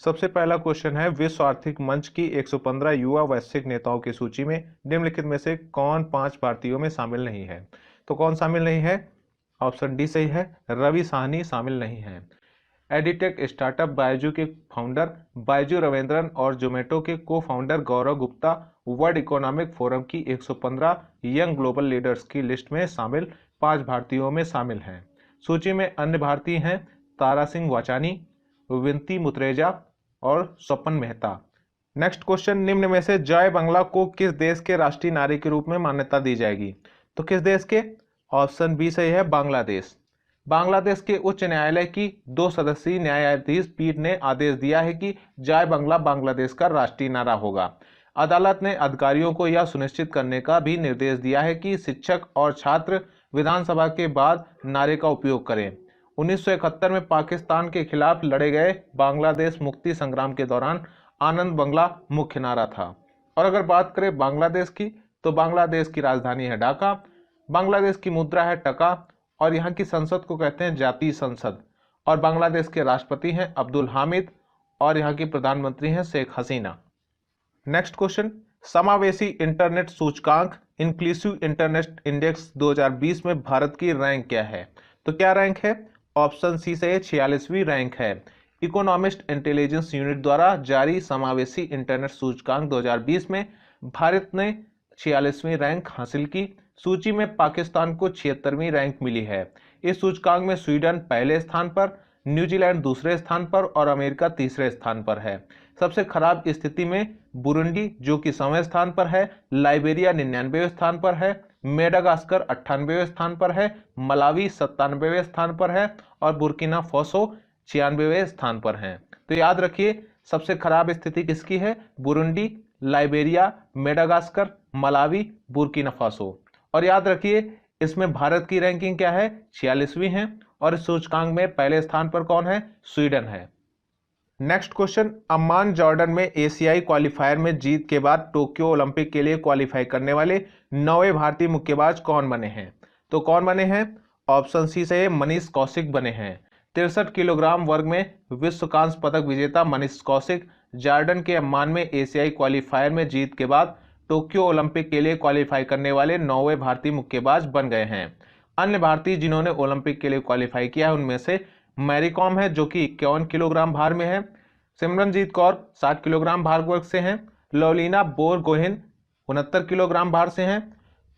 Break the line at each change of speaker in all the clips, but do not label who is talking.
सबसे पहला क्वेश्चन है, विश्व आर्थिक मंच की 115 युवा वैश्विक नेताओं की सूची में निम्नलिखित में से कौन 5 भारतीयों में शामिल नहीं है? तो कौन शामिल नहीं है? ऑप्शन डी सही है, रवि साहनी शामिल नहीं है। एडिटेक स्टार्टअप बायजू के फाउंडर बायजू रविंद्रन और जोमेटो के को फाउंडर गौरव गुप्ता वर्ल्ड इकोनॉमिक फोरम की 115 यंग ग्लोबल लीडर्स की लिस्ट में शामिल 5 भारतीयों में शामिल हैं। सूची में अन्य भारतीय हैं तारा सिंह वाचानी, विनती मुत्रेजा और स्वपन मेहता। नेक्स्ट क्वेश्चन, निम्न में से जय बांग्ला को किस देश के राष्ट्रीय नारी के रूप में मान्यता दी जाएगी? तो किस देश के? ऑप्शन बी सही है, बांग्लादेश। बांग्लादेश के उच्च न्यायालय की 2 सदस्यीय न्यायाधीश पीठ ने आदेश दिया है कि जय बांग्ला बांग्लादेश का राष्ट्रीय नारा होगा। अदालत ने अधिकारियों को यह सुनिश्चित करने का भी निर्देश दिया है कि शिक्षक और छात्र विधानसभा के बाद नारे का उपयोग करें। 1971 में पाकिस्तान के खिलाफ लड़े गए बांग्लादेश मुक्ति संग्राम के दौरान आनंद बंगला मुख्य नारा था। और अगर बात करें बांग्लादेश की, तो बांग्लादेश की राजधानी है ढाका, बांग्लादेश की मुद्रा है टका और यहाँ की संसद को कहते हैं जातीय संसद। और बांग्लादेश के राष्ट्रपति हैं अब्दुल हामिद और यहाँ की प्रधानमंत्री हैं शेख हसीना। नेक्स्ट क्वेश्चन, समावेशी इंटरनेट सूचकांक इंक्लूसिव इंटरनेट इंडेक्स 2020 में भारत की रैंक क्या है? तो क्या रैंक है? ऑप्शन सी से 46वीं रैंक है। इकोनॉमिस्ट इंटेलिजेंस यूनिट द्वारा जारी समावेशी इंटरनेट सूचकांक 2020 में भारत ने 46वीं रैंक हासिल की। सूची में पाकिस्तान को 76वीं रैंक मिली है। इस सूचकांक में स्वीडन पहले स्थान पर, न्यूजीलैंड दूसरे स्थान पर और अमेरिका तीसरे स्थान पर है। सबसे खराब स्थिति में बुरुंडी जो कि 100वें स्थान पर है, लाइबेरिया 99वें स्थान पर है, मेडागास्कर 98वें स्थान पर है, मलावी 97वें स्थान पर है और बुर्किना फासो 96वें स्थान पर है। तो याद रखिए सबसे खराब स्थिति किसकी है? Burundi, Liberia, Madagascar, Malawi, Burkina Faso. और याद रखिए इसमें भारत की रैंकिंग क्या है? 46वीं है और इस सूचकांक में पहले स्थान पर कौन है? स्वीडन है। नेक्स्ट क्वेश्चन, अम्मान जॉर्डन में एशियाई क्वालिफायर में जीत के बाद टोक्यो ओलंपिक के लिए क्वालिफाई करने वाले 9वें भारतीय मुक्केबाज कौन बने हैं? तो कौन बने हैं? ऑप्शन सी से मनीष कौशिक बने हैं। 63 किलोग्राम वर्ग में विश्व कांस्य पदक विजेता मनीष कौशिक जॉर्डन के अम्मान में एशियाई क्वालिफायर में जीत के बाद टोक्यो ओलंपिक के लिए क्वालिफाई करने वाले 9वें भारतीय मुक्केबाज बन गए हैं। अन्य भारतीय जिन्होंने ओलंपिक के लिए क्वालिफाई किया है उनमें से मैरी कॉम है जो कि 51 किलोग्राम भार में है, सिमरनजीत कौर 60 किलोग्राम भार वर्ग से हैं, लवलीना बोरगोहेन 69 किलोग्राम भार से हैं,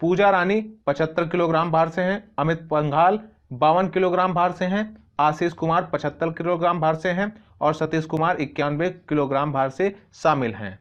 पूजा रानी 75 किलोग्राम भार से हैं, अमित पंघाल 52 किलोग्राम भार से हैं, आशीष कुमार 75 किलोग्राम भार से हैं और सतीश कुमार 91 किलोग्राम भार से शामिल हैं।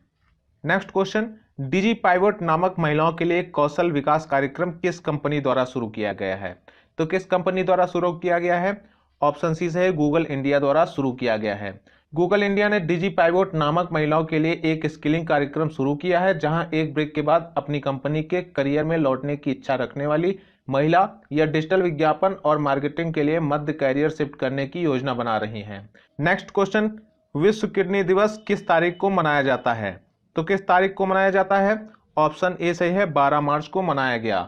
नेक्स्ट क्वेश्चन, डिजी पाइवट नामक महिलाओं के लिए कौशल विकास कार्यक्रम किस कंपनी द्वारा शुरू किया गया है? तो किस कंपनी द्वारा शुरू किया गया है? ऑप्शन सी से गूगल इंडिया द्वारा शुरू किया गया है। गूगल इंडिया ने डिजी पाइवट नामक महिलाओं के लिए एक स्किलिंग कार्यक्रम शुरू किया है जहां एक ब्रेक के बाद अपनी कंपनी के करियर में लौटने की इच्छा रखने वाली महिला या डिजिटल विज्ञापन और मार्केटिंग के लिए मध्य कैरियर शिफ्ट करने की योजना बना रही हैं। नेक्स्ट क्वेश्चन, विश्व किडनी दिवस किस तारीख को मनाया जाता है? तो किस तारीख को मनाया जाता है? ऑप्शन ए सही है, 12 मार्च को मनाया गया।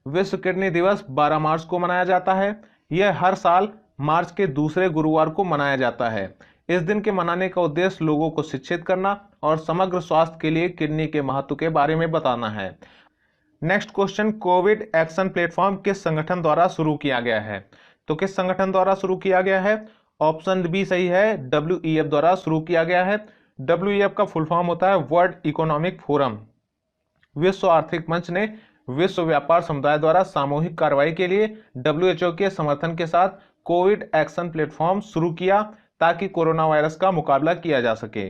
विश्व किडनी दिवस 12 मार्च को मनाया जाता है। यह हर साल मार्च के दूसरे गुरुवार को मनाया जाता है। इस दिन के मनाने का उद्देश्य लोगों को शिक्षित करना और समग्र स्वास्थ्य के लिए किडनी के महत्व के बारे में बताना है। Next question, Covid action platform किस संगठन द्वारा शुरू किया गया है? तो किस संगठन द्वारा शुरू किया गया है? ऑप्शन बी सही है, WEF द्वारा शुरू किया गया है। WEF का फुल फॉर्म होता है वर्ल्ड इकोनॉमिक फोरम। विश्व आर्थिक मंच ने विश्व व्यापार समुदाय द्वारा सामूहिक कार्रवाई के लिए WHO के समर्थन के साथ कोविड एक्शन प्लेटफॉर्म शुरू किया ताकि कोरोना वायरस का मुकाबला किया जा सके।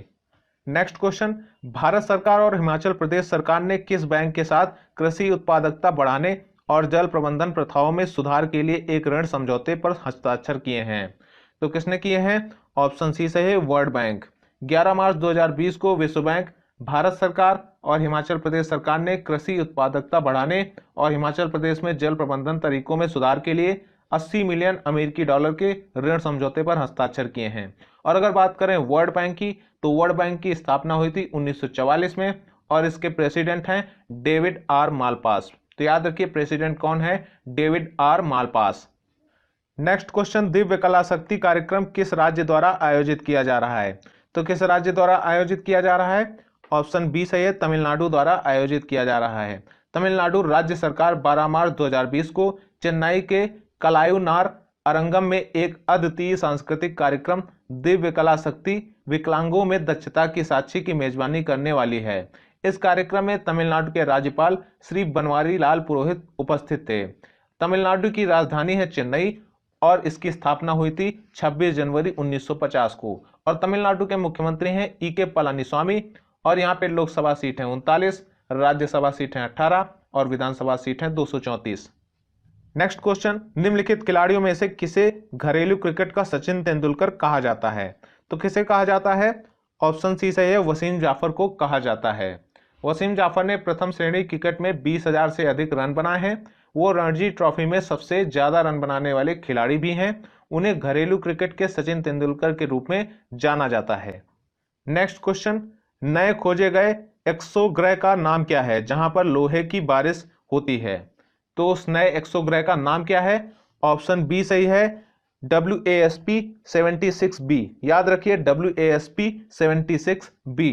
नेक्स्ट क्वेश्चन, भारत सरकार और हिमाचल प्रदेश सरकार ने किस बैंक के साथ कृषि उत्पादकता बढ़ाने और जल प्रबंधन प्रथाओं में सुधार के लिए एक ऋण समझौते पर हस्ताक्षर किए हैं? तो किसने किए हैं? ऑप्शन सी से है वर्ल्ड बैंक। 11 मार्च 2020 को विश्व बैंक, भारत सरकार और हिमाचल प्रदेश सरकार ने कृषि उत्पादकता बढ़ाने और हिमाचल प्रदेश में जल प्रबंधन तरीकों में सुधार के लिए 80 मिलियन अमेरिकी डॉलर के ऋण समझौते पर हस्ताक्षर किए हैं। और अगर बात करें वर्ल्ड बैंक की, तो वर्ल्ड बैंक की स्थापना हुई थी 1944 में और इसके प्रेसिडेंट हैं डेविड आर मालपास। तो याद रखिए प्रेसिडेंट कौन है? David R Malpass. Next question, Divya Kala शक्ति कार्यक्रम किस राज्य द्वारा आयोजित किया जा रहा है? तो तो किस राज्य द्वारा आयोजित किया जा रहा है? ऑप्शन बी सही है, तमिलनाडु द्वारा आयोजित किया जा रहा है। तमिलनाडु राज्य सरकार 12 मार्च 2020 को चेन्नई के कलायुनार अरंगम में एक अद्वितीय सांस्कृतिक कार्यक्रम दिव्य कला शक्ति विकलांगों में दक्षता की साक्षी की मेजबानी करने वाली है। इस कार्यक्रम में तमिलनाडु के राज्यपाल श्री बनवारी लाल पुरोहित उपस्थित थे। तमिलनाडु की राजधानी है चेन्नई और इसकी स्थापना हुई थी 26 जनवरी 1950 को। और तमिलनाडु के मुख्यमंत्री हैं ई.के. पलानीस्वामी और यहाँ पे लोकसभा सीट है 39, राज्यसभा सीट है 18 और विधानसभा सीट है 234। नेक्स्ट क्वेश्चन, निम्नलिखित खिलाड़ियों में से किसे घरेलू क्रिकेट का सचिन तेंदुलकर कहा जाता है? तो किसे कहा जाता है? ऑप्शन सी सही है, वसीम जाफर को कहा जाता है। वसीम जाफर ने प्रथम श्रेणी क्रिकेट में 20,000 से अधिक रन बनाए हैं। वो रणजी ट्रॉफी में सबसे ज्यादा रन बनाने वाले खिलाड़ी भी हैं। उन्हें घरेलू क्रिकेट के सचिन तेंदुलकर के रूप में जाना जाता है। नेक्स्ट क्वेश्चन, नए खोजे गए एक्सोग्रह का नाम क्या है जहां पर लोहे की बारिश होती है? तो उस नए एक्सोग्रह का नाम क्या है? ऑप्शन बी सही है, WASP 76b। याद रखिए WASP 76b।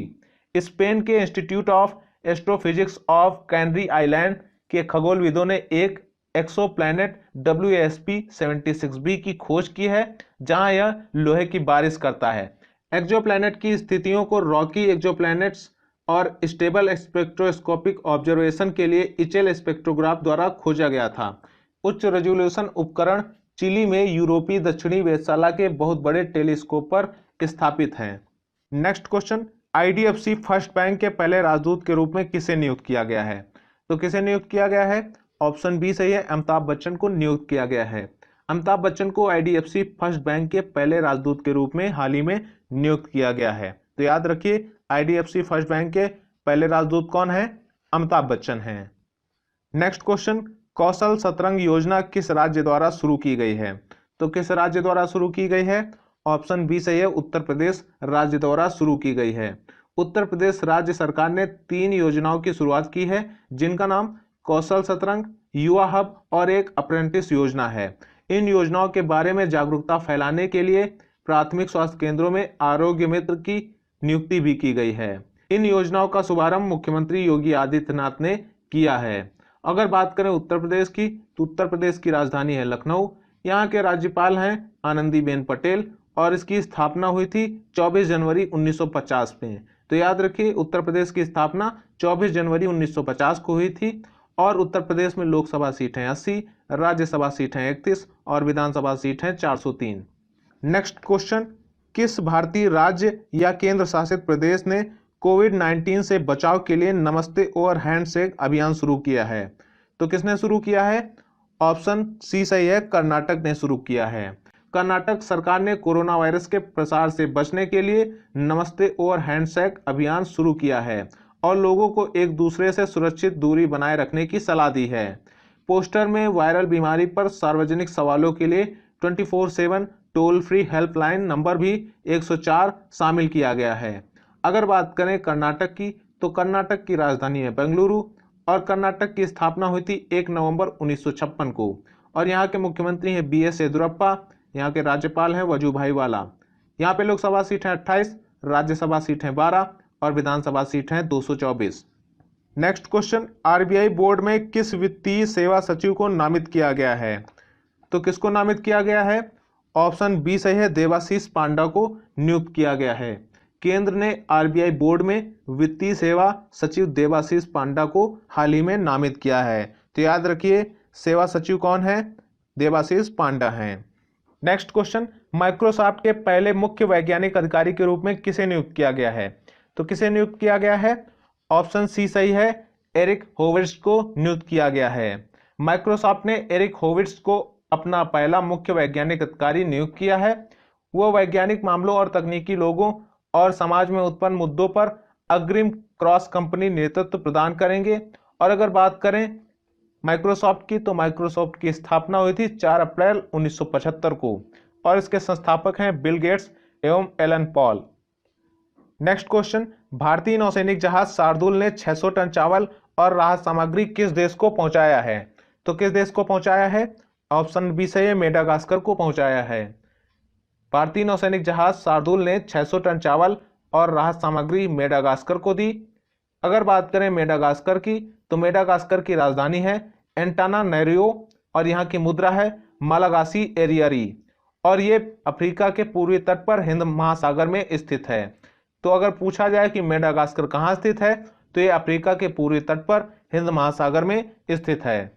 स्पेन के institute of astrophysics of canary island के खगोलविदों ने एक एक्सोप्लैनेट WASP 76b की खोज की है जहां यह लोहे की बारिश करता है। एक्सोप्लैनेट की स्थितियों को रॉकी एक्सोप्लैनेट्स और स्टेबल स्पेक्ट्रोस्कोपिक ऑब्जर्वेशन के लिए इचेल स्पेक्ट्रोग्राफ द्वारा खोजा गया था। उच्च रेजोल्यूशन उपकरण चिली में यूरोपीय दक्षिणी वेधशाला के बहुत बड़े टेलीस्कोप पर स्थापित हैं। Next question, IDFC first bank के पहले राजदूत के रूप में किसे नियुक्त किया गया है? तो किसे नियुक्त किया गया है? ऑप्शन बी सही है, अमिताभ बच्चन को नियुक्त किया गया है। अमिताभ बच्चन को IDFC फर्स्ट बैंक के पहले राजदूत के रूप में हाल ही में नियुक्त किया गया है। तो याद रखिए IDFC फर्स्ट बैंक के पहले राजदूत कौन है? अमिताभ बच्चन हैं। नेक्स्ट क्वेश्चन, कौशल सतरंग योजना किस राज्य द्वारा शुरू की गई है? तो किस राज्य द्वारा शुरू की गई है? ऑप्शन बी सही है, उत्तर प्रदेश राज्य द्वारा शुरू की गई है। उत्तर प्रदेश राज्य सरकार ने 3 योजनाओं की शुरुआत की है जिनका नाम कौशल सतरंग, युवा हब और एक अप्रेंटिस योजना है। इन योजनाओं के बारे में जागरूकता फैलाने के लिए प्राथमिक स्वास्थ्य केंद्रों में आरोग्य मित्र की नियुक्ति भी की गई है। इन योजनाओं का शुभारंभ मुख्यमंत्री योगी आदित्यनाथ ने किया है। अगर बात करें उत्तर प्रदेश की, तो उत्तर प्रदेश की राजधानी है लखनऊ। यहाँ के राज्यपाल हैं आनंदीबेन पटेल और इसकी स्थापना हुई थी 24 जनवरी 1950 में। तो याद रखिए उत्तर प्रदेश की स्थापना 24 जनवरी 1950 को हुई थी और उत्तर प्रदेश में लोकसभा सीट है 80, राज्यसभा सीट है 31 और विधानसभा सीट है 403। नेक्स्ट क्वेश्चन, किस भारतीय राज्य या केंद्र शासित प्रदेश ने कोविड-19 से बचाव के लिए नमस्ते और हैंडशेक अभियान शुरू किया है? तो किसने शुरू किया है? ऑप्शन सी सही है, कर्नाटक ने शुरू किया है। कर्नाटक सरकार ने कोरोना वायरस के प्रसार से बचने के लिए नमस्ते और हैंडशेक अभियान शुरू किया है और लोगों को एक दूसरे से सुरक्षित दूरी बनाए रखने की सलाह दी है। पोस्टर में वायरल बीमारी पर सार्वजनिक सवालों के लिए 24/7 टोल फ्री हेल्पलाइन नंबर भी 104 शामिल किया गया है। अगर बात करें कर्नाटक की, तो कर्नाटक की राजधानी है बेंगलुरु और कर्नाटक की स्थापना हुई थी 1 नवंबर 1956 को और यहाँ के मुख्यमंत्री हैं BS येदियुरप्पा। यहाँ के राज्यपाल हैं वजुभाई वाला। यहाँ पे लोकसभा सीट है 28, राज्यसभा सीट है 12 और विधानसभा सीट है 224। नेक्स्ट क्वेश्चन, RBI बोर्ड में किस वित्तीय सेवा सचिव को नामित किया गया है? तो किसको नामित किया गया है? ऑप्शन बी सही है, देवाशीष पांडा को नियुक्त किया गया है। केंद्र ने RBI बोर्ड में वित्तीय सेवा सचिव देवाशीष पांडा को हाल ही में नामित किया है। तो याद रखिए सेवा सचिव कौन है? देवाशीष पांडा हैं। नेक्स्ट क्वेश्चन, माइक्रोसॉफ्ट के पहले मुख्य वैज्ञानिक अधिकारी के रूप में किसे नियुक्त किया गया है? तो किसे नियुक्त किया गया है? ऑप्शन सी सही है, एरिक होविट्ज को नियुक्त किया गया है। माइक्रोसॉफ्ट ने एरिक होविट्ज को अपना पहला मुख्य वैज्ञानिक अधिकारी नियुक्त किया है। वो वैज्ञानिक मामलों और तकनीकी लोगों और समाज में उत्पन्न मुद्दों पर अग्रिम क्रॉस कंपनी नेतृत्व प्रदान करेंगे। और अगर बात करें माइक्रोसॉफ्ट की, तो माइक्रोसॉफ्ट की स्थापना हुई थी 4 अप्रैल 1975 को और इसके संस्थापक हैं बिल गेट्स एवं एलन पॉल। नेक्स्ट क्वेश्चन, भारतीय नौसैनिक जहाज शार्दुल ने 600 टन चावल और राहत सामग्री किस देश को पहुंचाया है? तो किस देश को पहुंचाया है? ऑप्शन बी सही है, मेडागास्कर को पहुंचाया है। भारतीय नौसैनिक जहाज शार्दुल ने 600 टन चावल और राहत सामग्री मेडागास्कर को दी। अगर बात करें मेडागास्कर की, तो मेडागास्कर की राजधानी है एंटानानारियो और यहाँ की मुद्रा है मालागासी एरियरी और ये अफ्रीका के पूर्वी तट पर हिंद महासागर में स्थित है। तो अगर पूछा जाए कि मेडागास्कर कहाँ स्थित है, तो ये अफ्रीका के पूर्वी तट पर हिंद महासागर में स्थित है।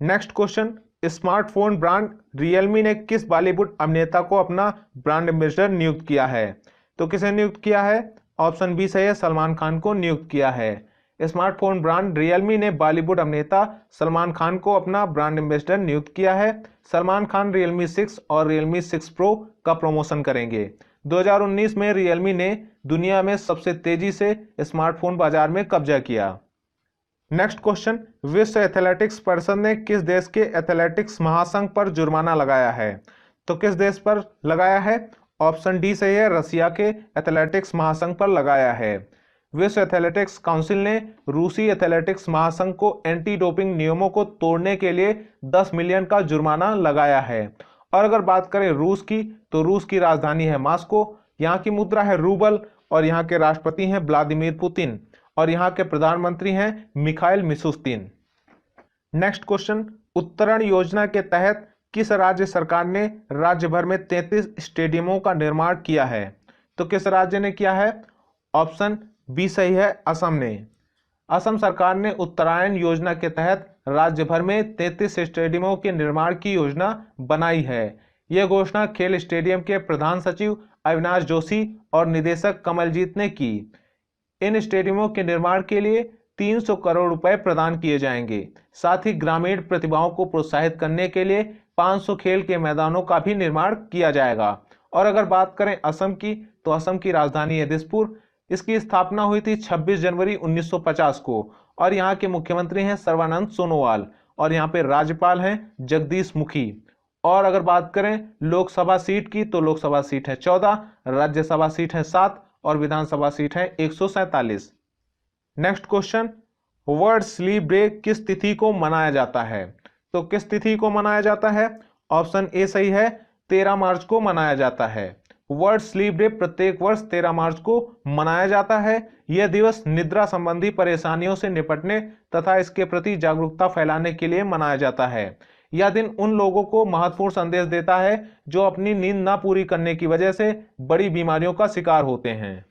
Next question, smartphone brand Realme ने किस बॉलीवुड अभिनेता को अपना ब्रांड एम्बेसडर नियुक्त किया है? तो किसे नियुक्त किया है? ऑप्शन बी सही है, सलमान खान को नियुक्त किया है। स्मार्टफोन ब्रांड रियलमी ने बॉलीवुड अभिनेता सलमान खान को अपना ब्रांड एम्बेसडर नियुक्त किया है। सलमान खान रियलमी 6 और रियलमी 6 प्रो का प्रमोशन करेंगे। 2019 में रियलमी ने दुनिया में सबसे तेजी से स्मार्टफोन बाजार में कब्जा किया। नेक्स्ट क्वेश्चन, विश्व एथलेटिक्स परिषद ने किस देश के एथलेटिक्स महासंघ पर जुर्माना लगाया है? तो किस देश पर लगाया है? ऑप्शन डी सही है, रसिया के एथलेटिक्स महासंघ पर लगाया है। विश्व एथलेटिक्स काउंसिल ने रूसी एथलेटिक्स महासंघ को एंटी डोपिंग नियमों को तोड़ने के लिए 10 मिलियन का जुर्माना लगाया है। और अगर बात करें रूस की, तो रूस की राजधानी है मॉस्को, यहाँ की मुद्रा है रूबल और यहाँ के राष्ट्रपति हैं व्लादिमीर पुतिन और यहाँ के प्रधानमंत्री हैं मिखाइल मिशुस्तिन। नेक्स्ट क्वेश्चन, उत्तरण योजना के तहत किस राज्य सरकार ने राज्य भर में 33 स्टेडियमों का निर्माण किया है? तो किस राज्य ने किया है? ऑप्शन बी सही है, असम ने। असम सरकार ने उत्तरायण योजना के तहत राज्य भर में 33 स्टेडियमों के निर्माण की योजना बनाई है। यह घोषणा खेल स्टेडियम के प्रधान सचिव अविनाश जोशी और निदेशक कमलजीत ने की। इन स्टेडियमों के निर्माण के लिए 300 करोड़ रुपए प्रदान किए जाएंगे। साथ ही ग्रामीण प्रतिभाओं को प्रोत्साहित करने के लिए 500 खेल के मैदानों का भी निर्माण किया जाएगा। और अगर बात करें असम की, तो असम की राजधानी है दिसपुर। इसकी स्थापना हुई थी 26 जनवरी 1950 को और यहाँ के मुख्यमंत्री हैं सर्बानंद सोनोवाल और यहाँ पे राज्यपाल हैं जगदीश मुखी। और अगर बात करें लोकसभा सीट की, तो लोकसभा सीट है 14, राज्यसभा सीट है 7 और विधानसभा सीट है 147। Next question, world sleep day किस तिथि को मनाया जाता है? तो किस तिथि को मनाया जाता है? ऑप्शन ए सही है, 13 मार्च को मनाया जाता है। वर्ल्ड स्लीप डे प्रत्येक वर्ष 13 मार्च को मनाया जाता है। यह दिवस निद्रा संबंधी परेशानियों से निपटने तथा इसके प्रति जागरूकता फैलाने के लिए मनाया जाता है। यह दिन उन लोगों को महत्वपूर्ण संदेश देता है जो अपनी नींद ना पूरी करने की वजह से बड़ी बीमारियों का शिकार होते हैं।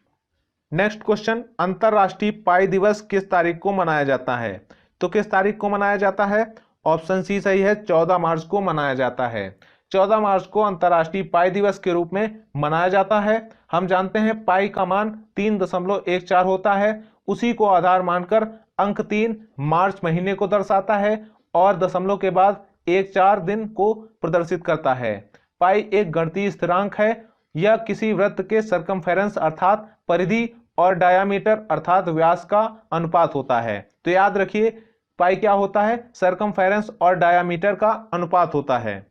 नेक्स्ट क्वेश्चन, अंतरराष्ट्रीय पाई दिवस किस तारीख को मनाया जाता है? तो किस तारीख को मनाया जाता है? ऑप्शन सी सही है, 14 मार्च को मनाया जाता है। 14 मार्च को अंतरराष्ट्रीय पाई दिवस के रूप में मनाया जाता है। हम जानते हैं पाई का मान 3.14 होता है। उसी को आधार मानकर अंक 3 मार्च महीने को दर्शाता है और दशमलव के बाद 1-4 दिन को प्रदर्शित करता है। पाई एक गणितीय स्थिरांक है। यह किसी वृत्त के सरकमफेरेंस अर्थात परिधि और डायामीटर अर्थात व्यास का अनुपात होता है। तो याद रखिए पाई क्या होता है? सरकमफेरेंस और डायामीटर का अनुपात होता है।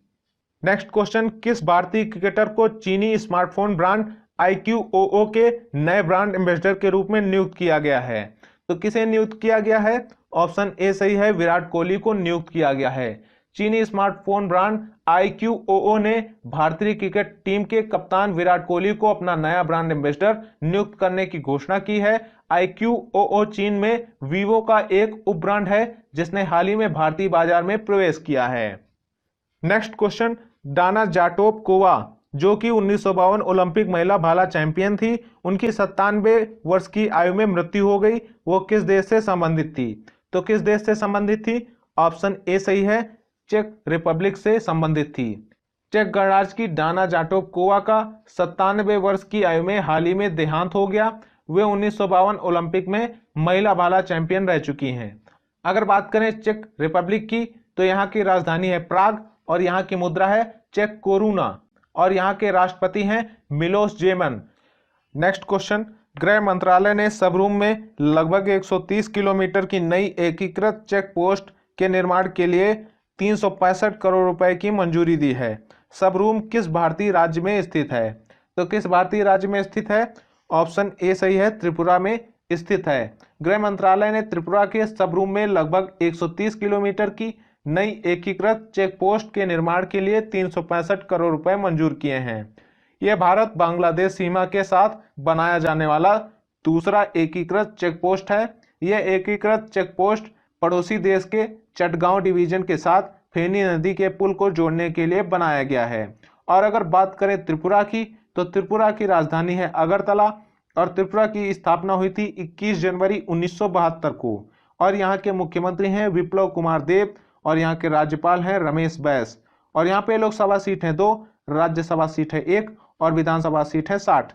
नेक्स्ट क्वेश्चन, किस भारतीय क्रिकेटर को चीनी स्मार्टफोन ब्रांड IQOO के नए ब्रांड एम्बेसडर के रूप में नियुक्त किया गया है? तो किसे नियुक्त किया गया है? ऑप्शन ए सही है, विराट कोहली को नियुक्त किया गया है। चीनी स्मार्टफोन ब्रांड IQOO ने भारतीय क्रिकेट टीम के कप्तान विराट कोहली को अपना नया ब्रांड एम्बेसडर नियुक्त करने की घोषणा की है। IQOO चीन में वीवो का एक उप ब्रांड है जिसने हाल ही में भारतीय बाजार में प्रवेश किया है। नेक्स्ट क्वेश्चन, डाना जाटोपकोवा जो कि 1952 ओलंपिक महिला भाला चैंपियन थी, उनकी 97 वर्ष की आयु में मृत्यु हो गई। वो किस देश से संबंधित थी? तो किस देश से संबंधित थी? ऑप्शन ए सही है, चेक रिपब्लिक से संबंधित थी। चेक गणराज्य की डाना जाटोपकोवा का 97 वर्ष की आयु में हाल ही में देहांत हो गया। वे 1952 ओलंपिक में महिला भाला चैंपियन रह चुकी हैं। अगर बात करें चेक रिपब्लिक की, तो यहाँ की राजधानी है प्राग और यहाँ की मुद्रा है चेक कोरुना और यहाँ के राष्ट्रपति हैं मिलोस जेमन। नेक्स्ट क्वेश्चन, गृह मंत्रालय ने सबरूम में लगभग 130 किलोमीटर की नई एकीकृत चेक पोस्ट के निर्माण के लिए 365 करोड़ रुपए की मंजूरी दी है। सबरूम किस भारतीय राज्य में स्थित है? तो किस भारतीय राज्य में स्थित है? ऑप्शन ए सही है, त्रिपुरा में स्थित है। गृह मंत्रालय ने त्रिपुरा के सबरूम में लगभग 130 किलोमीटर की नई एकीकृत चेक पोस्ट के निर्माण के लिए 365 करोड़ रुपए मंजूर किए हैं। यह भारत बांग्लादेश सीमा के साथ बनाया जाने वाला दूसरा एकीकृत चेक पोस्ट है। यह एकीकृत चेक पोस्ट पड़ोसी देश के चटगांव डिवीजन के साथ फेनी नदी के पुल को जोड़ने के लिए बनाया गया है। और अगर बात करें त्रिपुरा की, तो त्रिपुरा की राजधानी है अगरतला और त्रिपुरा की स्थापना हुई थी 21 जनवरी 1972 को। और यहाँ के मुख्यमंत्री हैं विप्लव कुमार देव और यहाँ के राज्यपाल हैं रमेश बैस। और यहाँ पे लोकसभा सीट है 2, राज्यसभा सीट है 1 और विधानसभा सीट है 60।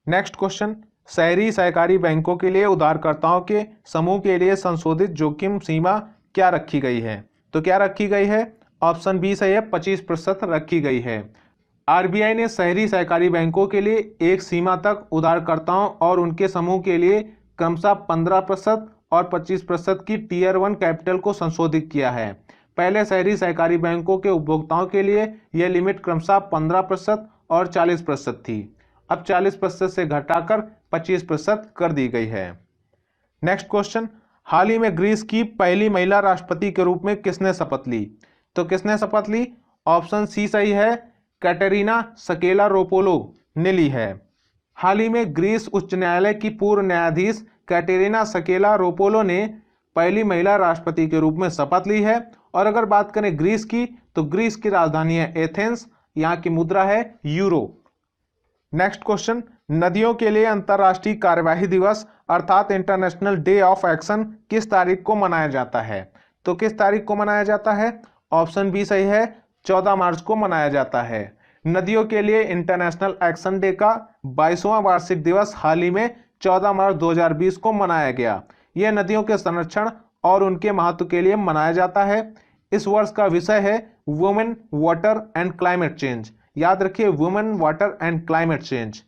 नेक्स्ट क्वेश्चन, शहरी सहकारी बैंकों के लिए उधारकर्ताओं के समूह के लिए संशोधित जोखिम सीमा क्या रखी गई है? तो क्या रखी गई है? ऑप्शन बी सही है, 25% रखी गई है। आरबीआई ने शहरी सहकारी बैंकों के लिए एक सीमा तक उधारकर्ताओं और उनके समूह के लिए क्रमशः 15% और 25% की टीयर 1 कैपिटल को संशोधित किया है। पहले शहरी सहकारी बैंकों के उपभोक्ताओं के लिए यह लिमिट क्रमशः 15% और 40% थी। अब 40% से घटाकर 25% कर दी गई है। नेक्स्ट क्वेश्चन, हाल ही में ग्रीस की पहली महिला राष्ट्रपति के रूप में किसने शपथ ली? तो किसने शपथ ली? ऑप्शन सी सही है, कैटरीना सकेलारोपोलो ने ली है। हाल ही में ग्रीस उच्च न्यायालय की पूर्व न्यायाधीश कैटरीना सकेलारोपोलो ने पहली महिला राष्ट्रपति के रूप में शपथ ली है। और अगर बात करें ग्रीस की, तो ग्रीस की राजधानी है एथेंस, यहाँ की मुद्रा है यूरो। नेक्स्ट क्वेश्चन, नदियों के लिए अंतर्राष्ट्रीय कार्यवाही दिवस अर्थात इंटरनेशनल डे ऑफ एक्शन किस तारीख को मनाया जाता है? तो किस तारीख को मनाया जाता है? ऑप्शन बी सही है, 14 मार्च को मनाया जाता है। नदियों के लिए इंटरनेशनल एक्शन डे का 22वां वार्षिक दिवस हाल ही में 14 मार्च 2020 को मनाया गया। यह नदियों के संरक्षण और उनके महत्व के लिए मनाया जाता है। इस वर्ष का विषय है women, water and climate change. याद रखिए, women, water and climate change.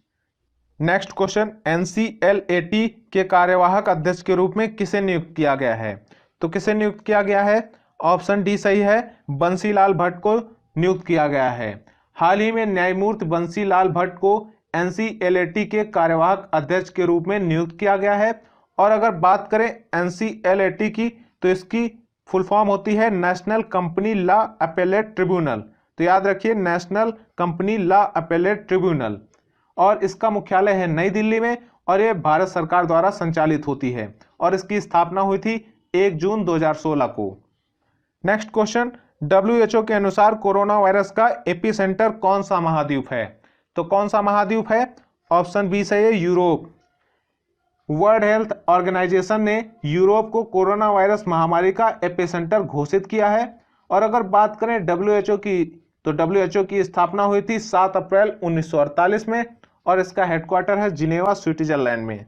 Next question, NCLAT के कार्यवाहक अध्यक्ष के रूप में किसे नियुक्त किया गया है? तो किसे नियुक्त किया गया है? ऑप्शन डी सही है, बंसीलाल भट्ट को नियुक्त किया गया है। हाल ही में न्यायमूर्ति बंसीलाल भट्ट को एनसीएलएटी के कार्यवाहक अध्यक्ष के रूप में नियुक्त किया गया है। और अगर बात करें एनसीएलएटी की, तो इसकी फुल फॉर्म होती है national company law appellate tribunal. तो याद रखिए, national company law appellate tribunal. और इसका मुख्यालय है नई दिल्ली में और यह भारत सरकार द्वारा संचालित होती है और इसकी स्थापना हुई थी 1 जून 2016 को। नेक्स्ट क्वेश्चन, WHO के अनुसार कोरोना वायरस का एपिसेंटर कौन सा महाद्वीप है? तो कौन सा महाद्वीप है? ऑप्शन बी सही है, यूरोप। वर्ल्ड हेल्थ ऑर्गेनाइजेशन ने यूरोप को कोरोना वायरस महामारी का एपिसेंटर घोषित किया है। और अगर बात करें WHO की, तो WHO की स्थापना हुई थी 7 अप्रैल 1948 में और इसका हेडक्वार्टर है जिनेवा, स्विट्जरलैंड में।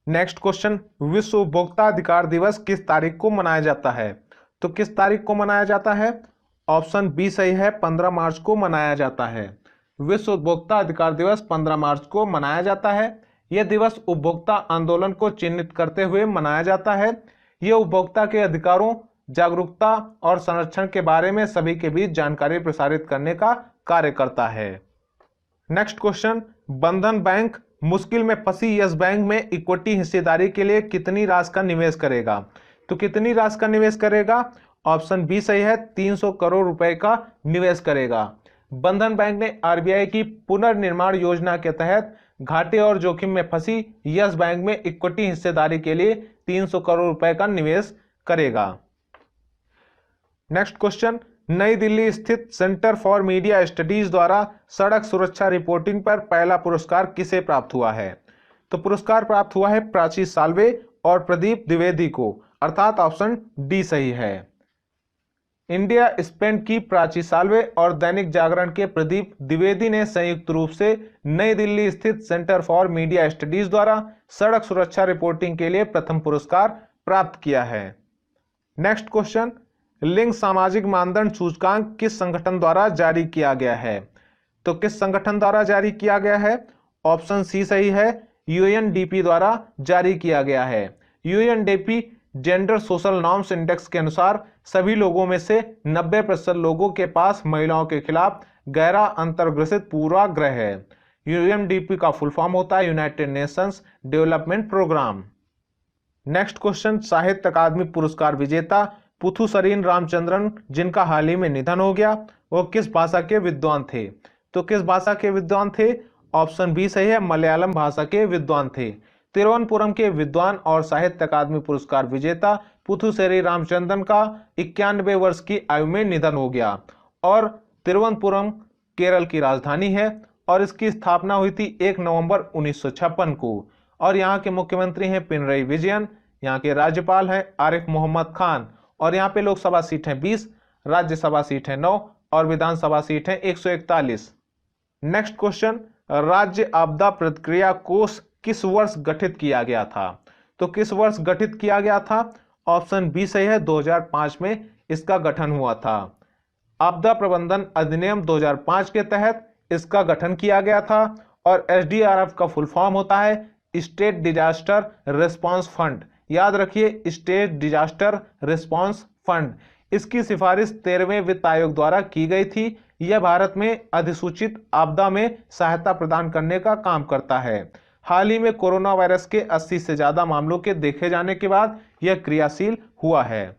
नेक्स्ट क्वेश्चन, विश्व उपभोक्ता अधिकार दिवस किस तारीख को मनाया जाता है? तो किस तारीख को मनाया जाता है? ऑप्शन बी सही है, 15 मार्च को मनाया जाता है। विश्व उपभोक्ता अधिकार दिवस 15 मार्च को मनाया जाता है। यह दिवस उपभोक्ता आंदोलन को चिन्हित करते हुए मनाया जाता है। यह उपभोक्ता के अधिकारों, जागरूकता और संरक्षण के बारे में सभी के बीच जानकारी प्रसारित करने का कार्य करता है। नेक्स्ट क्वेश्चन, बंधन बैंक मुश्किल में फंसी यस बैंक में इक्विटी हिस्सेदारी के लिए कितनी राशि का निवेश करेगा? तो कितनी राशि का निवेश करेगा? ऑप्शन बी सही है, 300 करोड़ रुपए का निवेश करेगा। बंधन बैंक ने आरबीआई की पुनर्निर्माण योजना के तहत घाटे और जोखिम में फंसी यस बैंक में इक्विटी हिस्सेदारी के लिए 300 करोड़ रुपए का निवेश करेगा। नेक्स्ट क्वेश्चन, नई दिल्ली स्थित सेंटर फॉर मीडिया स्टडीज द्वारा सड़क सुरक्षा रिपोर्टिंग पर पहला पुरस्कार किसे प्राप्त हुआ है? तो पुरस्कार प्राप्त हुआ है प्राची साल्वे और प्रदीप द्विवेदी को, अर्थात ऑप्शन डी सही है। इंडिया स्पेंट की प्राची साल्वे और दैनिक जागरण के प्रदीप द्विवेदी ने संयुक्त रूप से नई दिल्ली स्थित सेंटर फॉर मीडिया स्टडीज द्वारा सड़क सुरक्षा रिपोर्टिंग के लिए प्रथम पुरस्कार प्राप्त किया है। नेक्स्ट क्वेश्चन, लिंग सामाजिक मानदंड सूचकांक किस संगठन द्वारा जारी किया गया है? तो किस संगठन द्वारा जारी किया गया है? ऑप्शन सी सही है, यूएनडीपी द्वारा जारी किया गया है। UNDP gender social norms index के अनुसार सभी लोगों में से 90% लोगों के पास महिलाओं के खिलाफ गहरा अंतर्ग्रसित पूर्वाग्रह है। यूएनडीपी का फुल फॉर्म होता है United Nations Development Programme. Next question, Sahitya Akademi पुरस्कार विजेता पुथुसरीन रामचंद्रन, जिनका हाल ही में निधन हो गया, वो किस भाषा के विद्वान थे? तो किस भाषा के विद्वान थे? ऑप्शन बी सही है, मलयालम भाषा के विद्वान थे। तिरुवनंतपुरम के विद्वान और साहित्य अकादमी पुरस्कार विजेता पुथुसेरी रामचंद्रन का 91 वर्ष की आयु में निधन हो गया। और तिरुवनंतपुरम केरल की राजधानी है और इसकी स्थापना हुई थी 1 नवंबर 1956 को। और यहाँ के मुख्यमंत्री हैं पिनरई विजयन, यहाँ के राज्यपाल हैं आरिफ मोहम्मद खान, और यहाँ पे लोकसभा सीट है 20, राज्यसभा सीट है 9 और विधानसभा सीट है 141। नेक्स्ट क्वेश्चन, राज्य आपदा प्रतिक्रिया कोष किस वर्ष गठित किया गया था? तो किस वर्ष गठित किया गया था? ऑप्शन बी सही है, 2005 में इसका गठन हुआ था। आपदा प्रबंधन अधिनियम 2005 के तहत इसका गठन किया गया था। और एसडीआरएफ का फुल फॉर्म होता है स्टेट डिजास्टर रिस्पांस फंड। याद रखिए, स्टेट डिजास्टर रिस्पांस फंड। इसकी सिफारिश 13वें वित्त आयोग द्वारा की गई थी। यह भारत में अधिसूचित आपदा में सहायता प्रदान करने का काम करता है। हाल ही में कोरोना वायरस के 80 से ज्यादा मामलों के देखे जाने के बाद यह क्रियाशील हुआ है।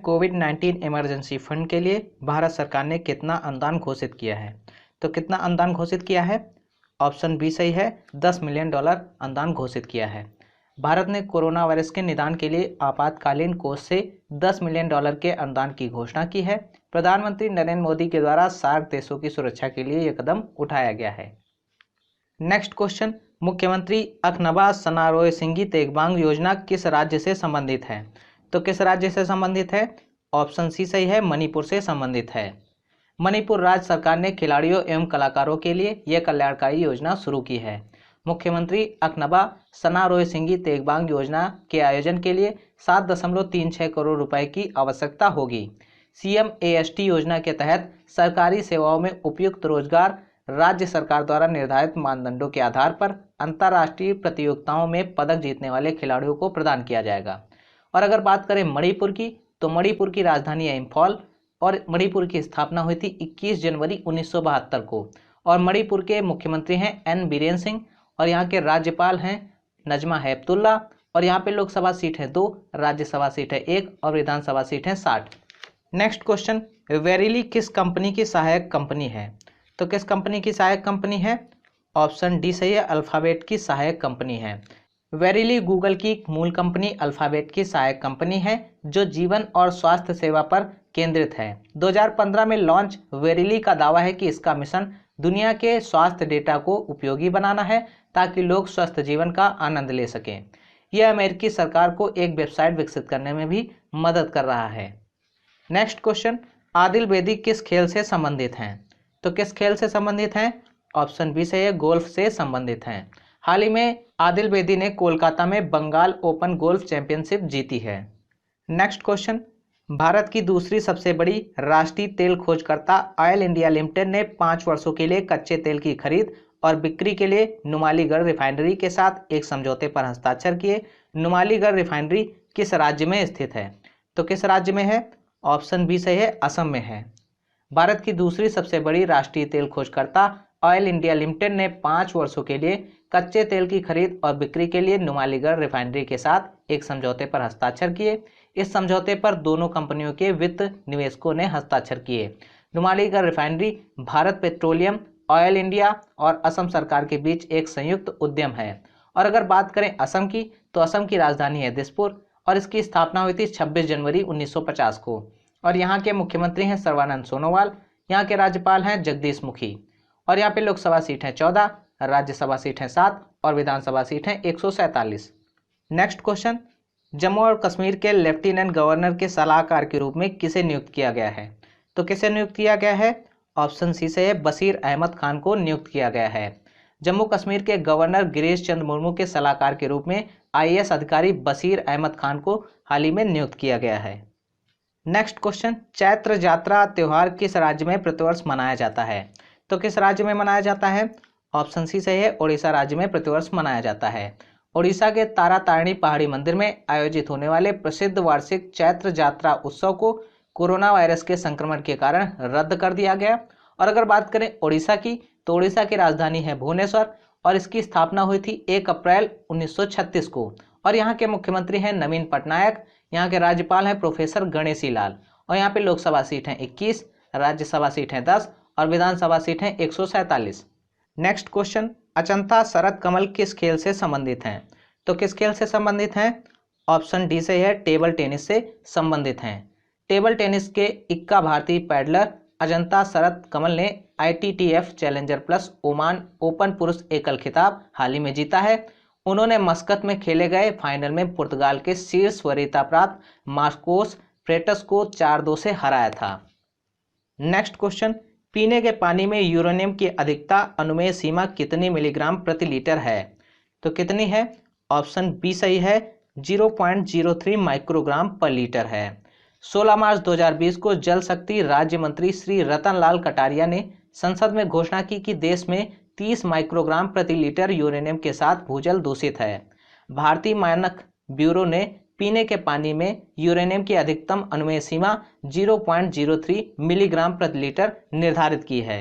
कोविड-19 इमरजेंसी फंड के लिए भारत सरकार ने कितना अनुदान घोषित किया है? तो कितना अनुदान घोषित किया है? ऑप्शन बी सही है, $10 मिलियन अनुदान घोषित किया है। भारत ने कोरोना वायरस के निदान के लिए आपातकालीन कोष से $10 मिलियन के अनुदान की घोषणा की है। प्रधानमंत्री नरेंद्र मोदी के द्वारा सार्क देशों की सुरक्षा के लिए यह कदम उठाया गया है। नेक्स्ट क्वेश्चन, मुख्यमंत्री अखनबा सनारोय सिंगी तेगबांग योजना किस राज्य से संबंधित है? तो किस राज्य से संबंधित है? ऑप्शन सी सही है, मणिपुर से संबंधित है। मणिपुर राज्य सरकार ने खिलाड़ियों एवं कलाकारों के लिए यह कल्याणकारी योजना शुरू की है। मुख्यमंत्री अखनबा सनारोय सिंगी तेगबांग योजना के आयोजन के लिए 7.36 करोड़ रुपए की आवश्यकता होगी। सीएम एएसटी योजना के तहत सरकारी सेवाओं में उपयुक्त रोजगार राज्य सरकार द्वारा निर्धारित मानदंडों के आधार पर अंतर्राष्ट्रीय प्रतियोगिताओं में पदक जीतने वाले खिलाड़ियों को प्रदान किया जाएगा। और अगर बात करें मणिपुर की, तो मणिपुर की राजधानी है इम्फॉल और मणिपुर की स्थापना हुई थी 21 जनवरी 1972 को। और मणिपुर के मुख्यमंत्री हैं एन बीरेन सिंह और यहाँ के राज्यपाल हैं नजमा हेपतुल्ला। और यहाँ पे लोकसभा सीट है 2, राज्यसभा सीट है 1 और विधानसभा सीट है 60। नेक्स्ट क्वेश्चन, वेरिली किस कंपनी की सहायक कंपनी है? तो किस कंपनी की सहायक कंपनी है? ऑप्शन डी सही है, अल्फाबेट की सहायक कंपनी है। वेरिली गूगल की मूल कंपनी अल्फाबेट की सहायक कंपनी है जो जीवन और स्वास्थ्य सेवा पर केंद्रित है। 2015 में लॉन्च वेरिली का दावा है कि इसका मिशन दुनिया के स्वास्थ्य डेटा को उपयोगी बनाना है ताकि लोग स्वस्थ जीवन का आनंद ले सकें। यह अमेरिकी सरकार को एक वेबसाइट विकसित करने में भी मदद कर रहा है। नेक्स्ट क्वेश्चन, आदिल बेदी किस खेल से संबंधित हैं? तो किस खेल से संबंधित हैं? ऑप्शन बी से गोल्फ से संबंधित हैं। हाल ही में आदिल बेदी ने कोलकाता में बंगाल ओपन गोल्फ चैंपियनशिप जीती है। नेक्स्ट क्वेश्चन, भारत की दूसरी सबसे बड़ी राष्ट्रीय तेल खोजकर्ता ऑयल इंडिया लिमिटेड ने 5 वर्षों के लिए कच्चे तेल की खरीद और बिक्री के लिए नुमालीगढ़ रिफाइनरी के साथ एक समझौते पर हस्ताक्षर किए। नुमालीगढ़ रिफाइनरी किस राज्य में स्थित है? तो किस राज्य में है? ऑप्शन बी सही है, असम में है। भारत की दूसरी सबसे बड़ी राष्ट्रीय तेल खोजकर्ता ऑयल इंडिया लिमिटेड ने 5 वर्षों के लिए कच्चे तेल की खरीद और बिक्री के लिए नुमालीगढ़ रिफाइनरी के साथ एक समझौते पर हस्ताक्षर किए। इस समझौते पर दोनों कंपनियों के वित्त निवेशकों ने हस्ताक्षर किए। Numaligarh refinery Bharat petroleum, oil India और असम सरकार के बीच एक संयुक्त उद्यम है। और अगर बात करें असम की, तो असम की राजधानी है दिसपुर और इसकी स्थापना हुई थी 26 जनवरी 1950 को। और यहाँ के मुख्यमंत्री हैं सर्बानंद सोनोवाल, यहाँ के राज्यपाल हैं जगदीश मुखी। और यहाँ पे लोकसभा सीट है 14, राज्यसभा सीट है 7 और विधानसभा सीट है 147। नेक्स्ट क्वेश्चन, जम्मू और कश्मीर के लेफ्टिनेंट गवर्नर के सलाहकार के रूप में किसे नियुक्त किया गया है? तो किसे नियुक्त किया गया है? ऑप्शन सी से बशीर अहमद खान को नियुक्त किया गया है। जम्मू कश्मीर के गवर्नर गिरीश चंद्र मुर्मू के सलाहकार के रूप में आईएएस अधिकारी बशीर अहमद खान को हाल ही में नियुक्त किया गया है। नेक्स्ट क्वेश्चन, चैत्र यात्रा त्योहार किस राज्य में प्रतिवर्ष मनाया जाता है? तो किस राज्य में मनाया जाता है? ऑप्शन सी सही है, उड़ीसा राज्य में प्रतिवर्ष मनाया जाता है। उड़ीसा के तारा तारिणी पहाड़ी मंदिर में आयोजित होने वाले प्रसिद्ध वार्षिक चैत्र यात्रा उत्सव को कोरोना वायरस के संक्रमण के कारण रद्द कर दिया गया। और अगर बात करें उड़ीसा की, तो उड़ीसा की राजधानी है भुवनेश्वर और इसकी स्थापना हुई थी 1 अप्रैल 1936 को। और यहाँ के मुख्यमंत्री हैं नवीन पटनायक, यहाँ के राज्यपाल हैं प्रोफेसर गणेशी लाल। और यहाँ पे लोकसभा सीट हैं 21, राज्यसभा सीट हैं 10 और विधानसभा सीट हैं 147। नेक्स्ट क्वेश्चन, अजंता शरद कमल किस खेल से संबंधित हैं? तो किस खेल से संबंधित हैं? ऑप्शन डी सही है, टेबल टेनिस से संबंधित हैं। टेबल टेनिस के इक्का भारतीय पैडलर अजंता शरद कमल ने ITTF challenger plus Oman open पुरुष एकल खिताब हाल ही में जीता है। उन्होंने मस्कत में खेले गए फाइनल में पुर्तगाल के शीर्ष वरीयता प्राप्त मार्कोस फ्रेटस को 4-2 से हराया था। नेक्स्ट क्वेश्चन, पीने के पानी में यूरेनियम की अधिकता अनुमेय सीमा कितनी मिलीग्राम प्रति लीटर है? तो कितनी है? ऑप्शन बी सही है, 0.03 माइक्रोग्राम पर लीटर है। 16 मार्च 2020 को जल शक्ति राज्य मंत्री श्री रतन लाल कटारिया ने संसद में घोषणा की कि देश में 30 माइक्रोग्राम प्रति लीटर यूरेनियम के साथ भूजल दूषित है। भारतीय मानक ब्यूरो ने पीने के पानी में यूरेनियम की अधिकतम अनुमेय सीमा 0.03 मिलीग्राम प्रति लीटर निर्धारित की है।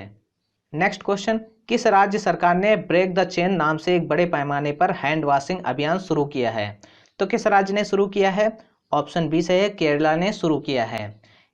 नेक्स्ट क्वेश्चन, किस राज्य सरकार ने ब्रेक द चेन नाम से एक बड़े पैमाने पर हैंड वॉशिंग अभियान शुरू किया है? तो किस राज्य ने शुरू किया है? ऑप्शन बी से है, केरला ने शुरू किया है।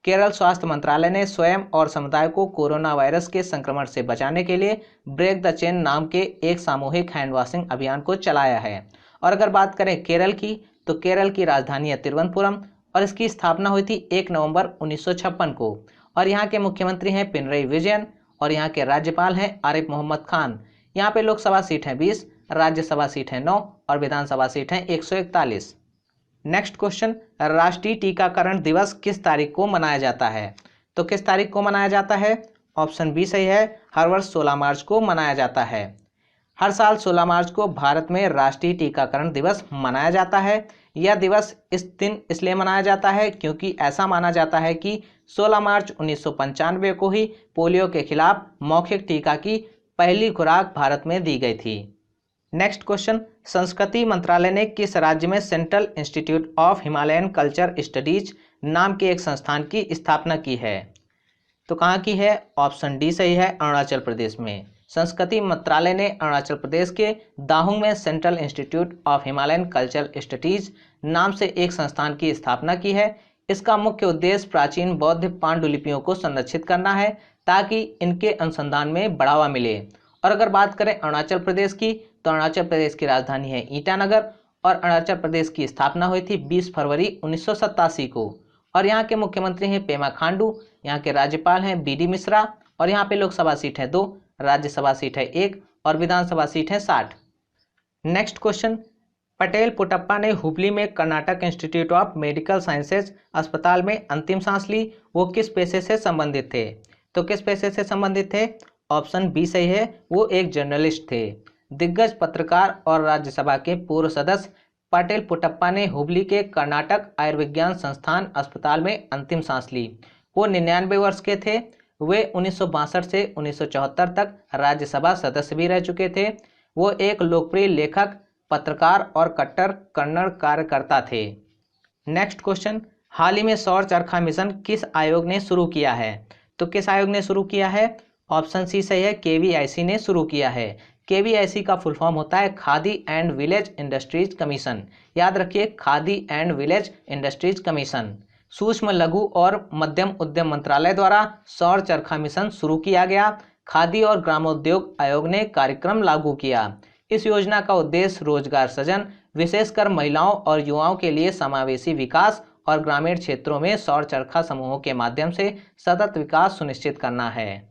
केरल स्वास्थ्य मंत्रालय ने स्वयं और समुदाय को कोरोना वायरस के संक्रमण से बचाने के लिए ब्रेक द चेन नाम के एक सामूहिक हैंड वॉशिंग अभियान को चलाया है। और अगर बात करें केरल की, तो केरल की राजधानी है तिरुवनंतपुरम और इसकी स्थापना हुई थी 1 नवंबर 1956 को। और यहाँ के मुख्यमंत्री हैं पिनरई विजयन और यहाँ के राज्यपाल हैं आरिफ मोहम्मद खान। यहाँ पे लोकसभा सीट है 20, राज्यसभा सीट है 9 और विधानसभा सीट है 141। नेक्स्ट क्वेश्चन, राष्ट्रीय टीकाकरण दिवस किस तारीख को मनाया जाता है? तो किस तारीख को मनाया जाता है? ऑप्शन बी सही है, हर वर्ष 16 मार्च को मनाया जाता है। हर साल 16 मार्च को भारत में राष्ट्रीय टीकाकरण दिवस मनाया जाता है। यह दिवस इस दिन इसलिए मनाया जाता है क्योंकि ऐसा माना जाता है कि 16 मार्च 1995 को ही पोलियो के खिलाफ मौखिक टीका की पहली खुराक भारत में दी गई थी। नेक्स्ट क्वेश्चन, संस्कृति मंत्रालय ने किस राज्य में central institute of Himalayan culture studies नाम के एक संस्थान की स्थापना की है? तो कहाँ की है? ऑप्शन डी सही है, अरुणाचल प्रदेश में। संस्कृति मंत्रालय ने अरुणाचल प्रदेश के दाहुंग में central institute of Himalayan culture studies नाम से एक संस्थान की स्थापना की है। इसका मुख्य उद्देश्य प्राचीन बौद्ध पांडुलिपियों को संरक्षित करना है ताकि इनके अनुसंधान में बढ़ावा मिले। और अगर बात करें अरुणाचल प्रदेश की, तो अरुणाचल प्रदेश की राजधानी है ईटानगर और अरुणाचल प्रदेश की स्थापना हुई थी 20 फरवरी 1987 को। और यहाँ के मुख्यमंत्री हैं पेमा खांडू, यहाँ के राज्यपाल हैं BD मिश्रा और यहाँ पे लोकसभा सीट है 2, राज्यसभा सीट है 1 और विधानसभा सीट है 60। नेक्स्ट क्वेश्चन, पटेल पुटप्पा ने हुबली में Karnataka institute of medical sciences अस्पताल में अंतिम सांस ली। वो किस पेशे से संबंधित थे? तो किस पेशे से संबंधित थे? ऑप्शन बी सही है, वो एक जर्नलिस्ट थे। दिग्गज पत्रकार और राज्यसभा के पूर्व सदस्य पटेल पुटप्पा ने हुबली के कर्नाटक आयुर्विज्ञान संस्थान अस्पताल में अंतिम सांस ली। वो 99 वर्ष के थे। वे 1962 से 1974 तक राज्यसभा सदस्य भी रह चुके थे। वो एक लोकप्रिय लेखक, पत्रकार और कट्टर कन्नड़ कार्यकर्ता थे। नेक्स्ट क्वेश्चन, हाल ही में सौर चरखा मिशन किस आयोग ने शुरू किया है? तो किस आयोग ने शुरू किया है? ऑप्शन सी सही है, KVIC ने शुरू किया है। KVIC का फुल फॉर्म होता है khadi and village industries commission. याद रखिए, khadi and village industries commission. सूक्ष्म लघु और मध्यम उद्यम मंत्रालय द्वारा सौर चरखा मिशन शुरू किया गया। खादी और ग्रामोद्योग आयोग ने कार्यक्रम लागू किया। इस योजना का उद्देश्य रोजगार सृजन, विशेषकर महिलाओं और युवाओं के लिए समावेशी विकास और ग्रामीण क्षेत्रों में सौर चरखा समूहों के माध्यम से सतत विकास सुनिश्चित करना है।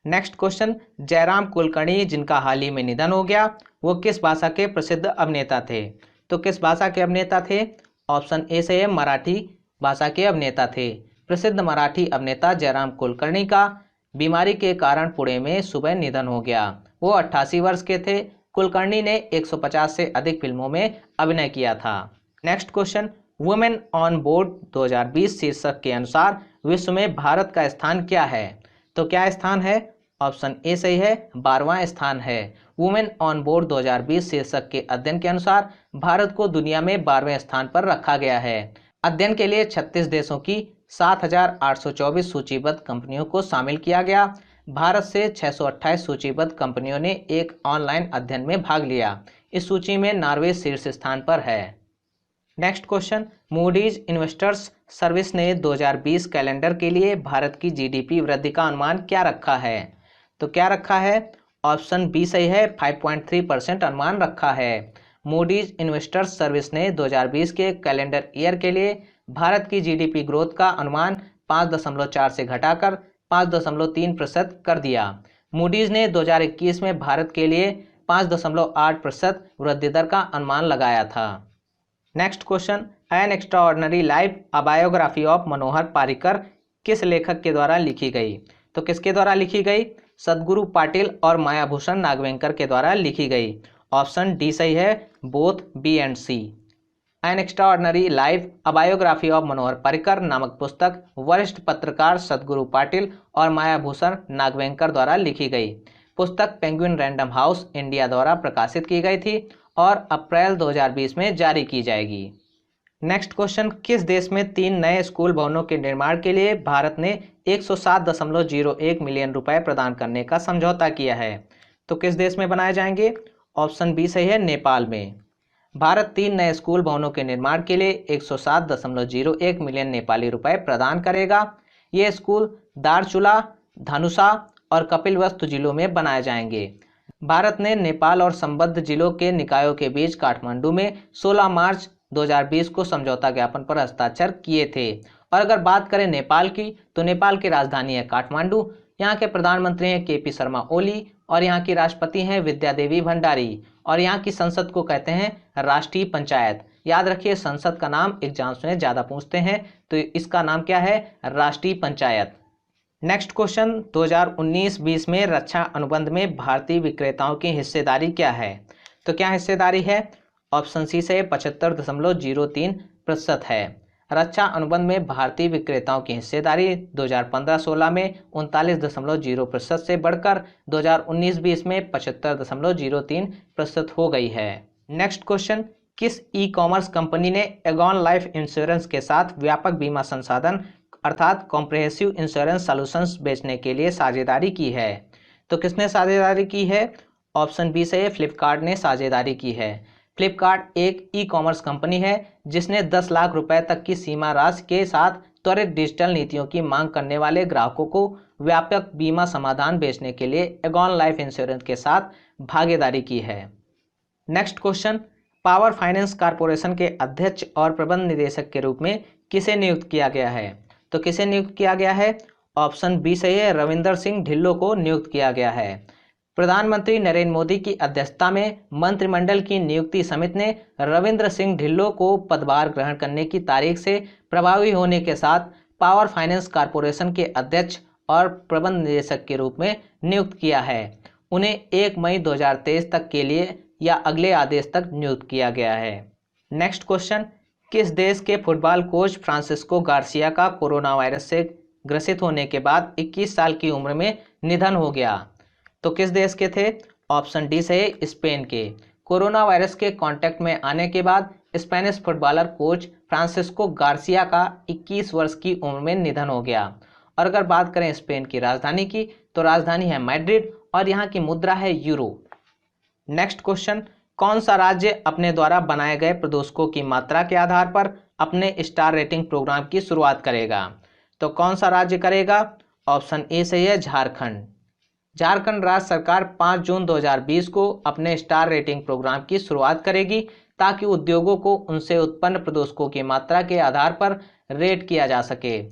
नेक्स्ट क्वेश्चन, जयराम कुलकर्णी जिनका हाल ही में निधन हो गया, वो किस भाषा के प्रसिद्ध अभिनेता थे? तो किस भाषा के अभिनेता थे? ऑप्शन ए से मराठी भाषा के अभिनेता थे। प्रसिद्ध मराठी अभिनेता जयराम कुलकर्णी का बीमारी के कारण पुणे में सुबह निधन हो गया। वो 88 वर्ष के थे। कुलकर्णी ने 150 से अधिक फिल्मों में अभिनय किया था। Next question, women on board 2020 शीर्षक के अनुसार विश्व में भारत का स्थान क्या है? तो क्या स्थान है? ऑप्शन ए सही है, 12वां स्थान है। वुमेन ऑन बोर्ड 2020 शीर्षक के अध्ययन के अनुसार भारत को दुनिया में 12वें स्थान पर रखा गया है। अध्ययन के लिए 36 देशों की 7,824 सूचीबद्ध कंपनियों को शामिल किया गया। भारत से 628 सूचीबद्ध कंपनियों ने एक ऑनलाइन अध्ययन में भाग लिया। इस सूची में नॉर्वे शीर्ष स्थान पर है। Next question, Moody's investors service ने 2020 कैलेंडर के लिए भारत की जीडीपी वृद्धि का अनुमान क्या रखा है? तो क्या रखा है? ऑप्शन बी सही है, 5.3% अनुमान रखा है। मूडीज इन्वेस्टर्स सर्विस ने 2020 के कैलेंडर ईयर के लिए भारत की जीडीपी ग्रोथ का अनुमान 5.4 से घटाकर 5.3% कर दिया। मूडीज ने 2021 में भारत के लिए 5.8% वृद्धि दर का अनुमान लगाया था। Next question, an extraordinary life a biography of Manohar Parrikar किस लेखक के द्वारा लिखी गई? तो किसके द्वारा लिखी गई? सदगुरु पाटिल और मायाभूषण नागवेंकर के द्वारा लिखी गई। ऑप्शन डी सही है, both B and C. An extraordinary life a biography of Manohar Parrikar नामक पुस्तक वरिष्ठ पत्रकार सदगुरु पाटिल और मायाभूषण नागवेंकर द्वारा लिखी गई। पुस्तक पेंगुइन रैंडम हाउस इंडिया द्वारा प्रकाशित की गई थी और अप्रैल 2020 में जारी की जाएगी। नेक्स्ट क्वेश्चन, किस देश में 3 नए स्कूल भवनों के निर्माण के लिए भारत ने 107.01 मिलियन रुपए प्रदान करने का समझौता किया है? तो किस देश में बनाए जाएंगे? ऑप्शन बी सही है, नेपाल में। भारत 3 नए स्कूल भवनों के निर्माण के लिए 107.01 मिलियन नेपाली रुपए प्रदान करेगा। ये स्कूल दारचुला, धनुषा और कपिलवस्तु जिलों में बनाए जाएंगे। भारत ने नेपाल और संबद्ध जिलों के निकायों के बीच काठमांडू में 16 मार्च 2020 को समझौता ज्ञापन पर हस्ताक्षर किए थे। और अगर बात करें नेपाल की, तो नेपाल की राजधानी है काठमांडू। यहाँ के प्रधानमंत्री हैं केपी शर्मा ओली और यहाँ की राष्ट्रपति हैं विद्यादेवी भंडारी और यहाँ की संसद को कहते हैं राष्ट्रीय पंचायत। याद रखिए, संसद का नाम एग्जाम्स में ज़्यादा पूछते हैं, तो इसका नाम क्या है? राष्ट्रीय पंचायत। नेक्स्ट क्वेश्चन, 2019-20 में रक्षा अनुबंध में भारतीय विक्रेताओं की हिस्सेदारी क्या है? तो क्या हिस्सेदारी है? ऑप्शन सी से 75.03% है। रक्षा अनुबंध में भारतीय विक्रेताओं की हिस्सेदारी 2015-16 में 39.0% से बढ़कर 2019-20 में 75.03% हो गई है। नेक्स्ट क्वेश्चन, किस ई कॉमर्स कंपनी ने एगॉन लाइफ इंश्योरेंस के साथ व्यापक बीमा संसाधन अर्थात कॉम्प्रिहेंसिव इंश्योरेंस सॉल्यूशंस बेचने के लिए साझेदारी की है? तो किसने साझेदारी की है? ऑप्शन बी से फ्लिपकार्ट ने साझेदारी की है। फ्लिपकार्ट एक ई कॉमर्स कंपनी है जिसने 10 लाख रुपए तक की सीमा राशि के साथ त्वरित डिजिटल नीतियों की मांग करने वाले ग्राहकों को व्यापक बीमा समाधान बेचने के लिए एगॉन लाइफ इंश्योरेंस के साथ भागीदारी की है। Next question, power finance corporation के अध्यक्ष और प्रबंध निदेशक के रूप में किसे नियुक्त किया गया है? तो किसे नियुक्त किया गया है? ऑप्शन बी सही है, रविंदर सिंह ढिल्लों को नियुक्त किया गया है। प्रधानमंत्री नरेंद्र मोदी की अध्यक्षता में मंत्रिमंडल की नियुक्ति समिति ने रविंद्र सिंह ढिल्लों को पदभार ग्रहण करने की तारीख से प्रभावी होने के साथ पावर फाइनेंस कॉर्पोरेशन के अध्यक्ष और प्रबंध निदेशक के रूप में नियुक्त किया है। उन्हें 1 मई 2023 तक के लिए या अगले आदेश तक नियुक्त किया गया है। नेक्स्ट क्वेश्चन, किस देश के फुटबॉल कोच फ्रांसिस्को गार्सिया का कोरोना वायरस से ग्रसित होने के बाद 21 साल की उम्र में निधन हो गया? तो किस देश के थे? ऑप्शन डी से स्पेन के। कोरोना वायरस के कांटेक्ट में आने के बाद Spanish footballer coach Francisco Garcia का 21 वर्ष की उम्र में निधन हो गया। और अगर बात करें स्पेन की राजधानी की, तो राजधानी है मैड्रिड और यहाँ की मुद्रा है यूरो। नेक्स्ट क्वेश्चन, कौन सा राज्य अपने द्वारा बनाए गए प्रदूषकों की मात्रा के आधार पर अपने स्टार रेटिंग प्रोग्राम की शुरुआत करेगा? तो कौन सा राज्य करेगा? ऑप्शन ए सही है, झारखंड। झारखंड राज्य सरकार 5 जून 2020 को अपने स्टार रेटिंग प्रोग्राम की शुरुआत करेगी ताकि उद्योगों को उनसे उत्पन्न प्रदूषकों की मात्रा के आधार पर रेट किया जा सके।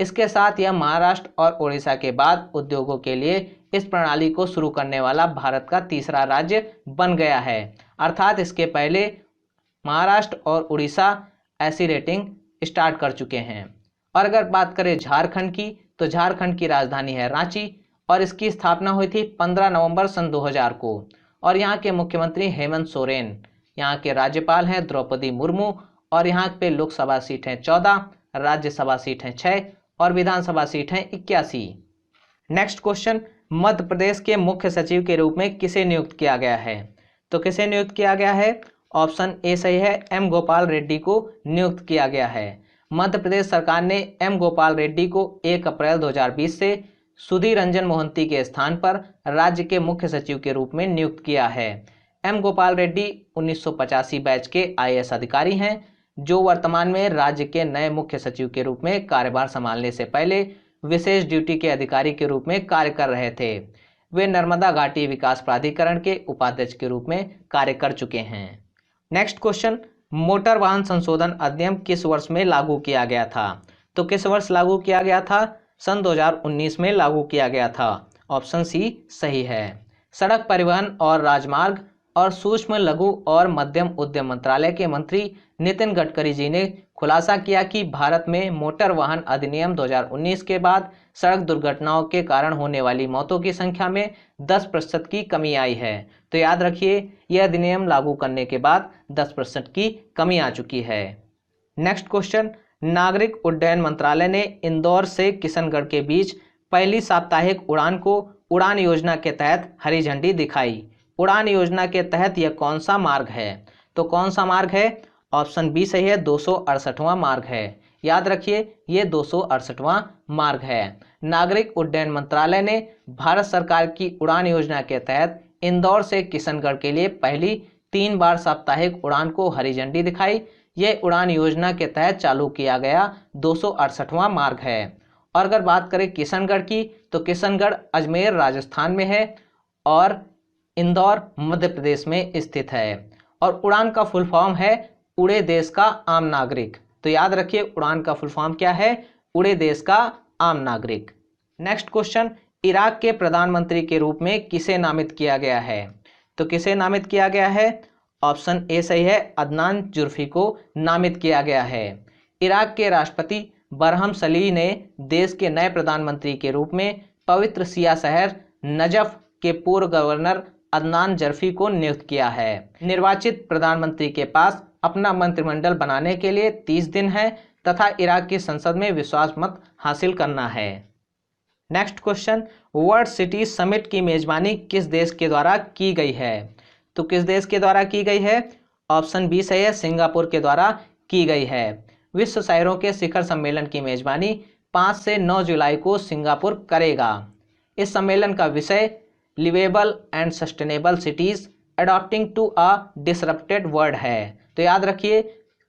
इसके साथ यह महाराष्ट्र और ओडिशा के बाद उद्योगों के लिए इस प्रणाली को शुरू करने वाला भारत का तीसरा राज्य बन गया है। अर्थात इसके पहले महाराष्ट्र और उड़ीसा ऐसी रेटिंग स्टार्ट कर चुके हैं। और अगर बात करें झारखंड की, तो झारखंड की राजधानी है रांची और इसकी स्थापना हुई थी 15 नवंबर सन 2000 को। और यहाँ के मुख्यमंत्री हेमंत सोरेन, यहाँ के राज्यपाल हैं द्रौपदी मुर्मू और यहाँ पे लोकसभा सीट हैं 14, राज्यसभा सीट हैं 6 और विधानसभा सीट हैं 81। नेक्स्ट क्वेश्चन, मध्य प्रदेश के मुख्य सचिव के रूप में किसे नियुक्त किया गया है? तो किसे नियुक्त किया गया है? ऑप्शन ए सही है, एम गोपाल रेड्डी को नियुक्त किया गया है। मध्य प्रदेश सरकार ने एम गोपाल रेड्डी को 1 अप्रैल 2020 से सुधीर रंजन मोहंती के स्थान पर राज्य के मुख्य सचिव के रूप में नियुक्त किया है। एम गोपाल रेड्डी 1985 बैच के IAS अधिकारी हैं। जो वर्तमान में राज्य के नए मुख्य सचिव के रूप में कार्यभार संभालने से पहले विशेष ड्यूटी के अधिकारी के रूप में कार्य कर रहे थे। वे नर्मदा घाटी विकास प्राधिकरण के उपाध्यक्ष के रूप में कार्य कर चुके हैं। नेक्स्ट क्वेश्चन, मोटर वाहन संशोधन अधिनियम किस वर्ष में लागू किया गया था? तो किस वर्ष लागू किया गया था? सन 2019 में लागू किया गया था। ऑप्शन सी सही है। सड़क परिवहन और राजमार्ग और सूक्ष्म लघु और मध्यम उद्यम मंत्रालय के मंत्री नितिन गडकरी जी ने खुलासा किया कि भारत में मोटर वाहन अधिनियम 2019 के बाद सड़क दुर्घटनाओं के कारण होने वाली मौतों की संख्या में 10% की कमी आई है। तो याद रखिए, यह अधिनियम लागू करने के बाद 10% की कमी आ चुकी है। नेक्स्ट क्वेश्चन, नागरिक उड्डयन मंत्रालय ने इंदौर से किशनगढ़ के बीच पहली साप्ताहिक उड़ान को उड़ान योजना के तहत हरी झंडी दिखाई। उड़ान योजना के तहत यह कौन सा मार्ग है? तो कौन सा मार्ग है? ऑप्शन बी सही है, 268वां मार्ग है। याद रखिए, ये 268वां मार्ग है। नागरिक उड्डयन मंत्रालय ने भारत सरकार की उड़ान योजना के तहत इंदौर से किशनगढ़ के लिए पहली 3 बार साप्ताहिक उड़ान को हरी झंडी दिखाई। यह उड़ान योजना के तहत चालू किया गया 268वां मार्ग है। और अगर बात करें किशनगढ़ की, तो किशनगढ़ अजमेर राजस्थान में है और इंदौर मध्य प्रदेश में स्थित है। और उड़ान का फुल फॉर्म है उड़े देश का आम नागरिक। तो याद रखिए, उड़ान का फुल फॉर्म क्या है? उड़े देश का आम नागरिक। नेक्स्ट क्वेश्चन, इराक के प्रधानमंत्री के रूप में किसे नामित किया गया है? तो किसे नामित किया गया है? ऑप्शन ए सही है, अदनान जुर्फी को नामित किया गया है। इराक के राष्ट्रपति बरहम सली ने देश के नए प्रधानमंत्री के रूप में पवित्र सिया शहर नजफ के पूर्व गवर्नर अदनान जर्फी को नियुक्त किया है। निर्वाचित प्रधानमंत्री के पास अपना मंत्रिमंडल बनाने के लिए 30 दिन है तथा इराक की संसद में विश्वास मत हासिल करना है। Next question, world city summit की मेजबानी किस देश के द्वारा की गई है? तो किस देश के द्वारा की गई है? ऑप्शन बी सही है, सिंगापुर के द्वारा की गई है। विश्व शहरों के शिखर सम्मेलन की मेजबानी 5 से 9 जुलाई को सिंगापुर करेगा। इस सम्मेलन का विषय liveable and sustainable cities adopting to a disrupted world है। तो याद रखिए,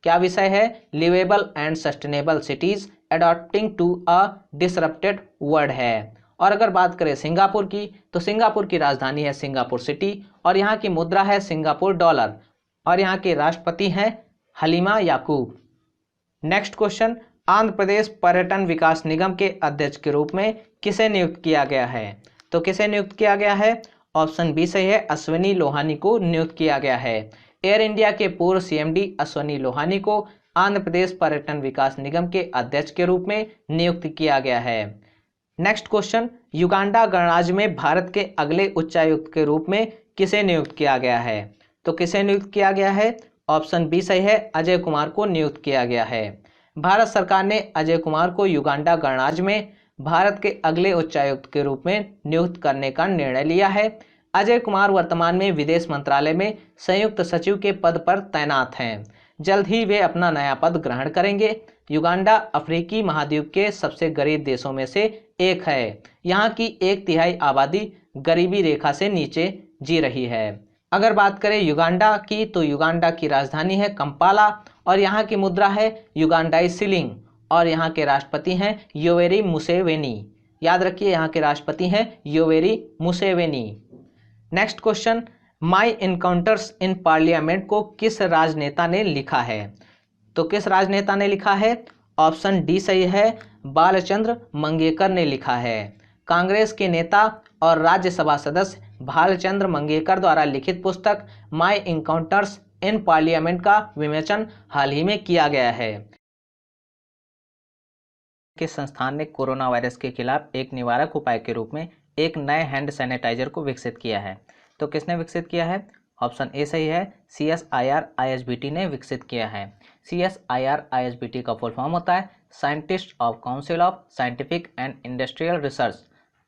क्या विषय है? Liveable and sustainable cities adopting to a disrupted world है। और अगर बात करें सिंगापुर की, तो सिंगापुर की राजधानी है सिंगापुर सिटी और यहाँ की मुद्रा है सिंगापुर डॉलर और यहाँ के राष्ट्रपति हैं हलीमा याकूब। नेक्स्ट क्वेश्चन, आंध्र प्रदेश पर्यटन विकास निगम के अध्यक्ष के रूप में किसे नियुक्त किया गया है? तो किसे नियुक्त किया गया है? ऑप्शन बी सही है, अश्विनी लोहानी को नियुक्त किया गया है। एयर इंडिया के पूर्व सीएमडी अश्विनी लोहानी को आंध्र प्रदेश पर्यटन विकास निगम के अध्यक्ष के रूप में नियुक्त किया गया है। नेक्स्ट क्वेश्चन, युगांडा गणराज्य में भारत के अगले उच्चायुक्त के रूप में किसे नियुक्त किया गया है? तो किसे नियुक्त किया गया है? ऑप्शन बी सही है, अजय कुमार को नियुक्त किया गया है। भारत सरकार ने अजय कुमार को युगांडा गणराज्य में भारत के अगले उच्चायुक्त के रूप में नियुक्त करने का निर्णय लिया है। अजय कुमार वर्तमान में विदेश मंत्रालय में संयुक्त सचिव के पद पर तैनात हैं। जल्द ही वे अपना नया पद ग्रहण करेंगे। युगांडा अफ्रीकी महाद्वीप के सबसे गरीब देशों में से एक है। यहाँ की 1/3 आबादी गरीबी रेखा से नीचे जी रही है। अगर बात करें युगांडा की, तो युगांडा की राजधानी है कंपाला और यहाँ की मुद्रा है युगांडाई शिलिंग और यहाँ के राष्ट्रपति हैं योवेरी मुसेवेनी। याद रखिए, यहाँ के राष्ट्रपति हैं Yoweri Museveni. Next question, my encounters in parliament को किस राजनेता ने लिखा है? तो किस राजनेता ने लिखा है? ऑप्शन डी सही है, बालचंद्र मंगेकर ने लिखा है। कांग्रेस के नेता और राज्यसभा सदस्य भालचंद्र मंगेकर द्वारा लिखित पुस्तक माई इनकाउंटर्स इन पार्लियामेंट का विमोचन हाल ही में किया गया है। के संस्थान ने कोरोना वायरस के खिलाफ एक निवारक उपाय के रूप में एक नए हैंड सैनिटाइजर को विकसित किया है। तो किसने विकसित किया है? ऑप्शन ए सही है, CSIR ISBT ने विकसित किया है। CSIR ISBT का फुल फॉर्म होता है scientist of council of scientific and industrial research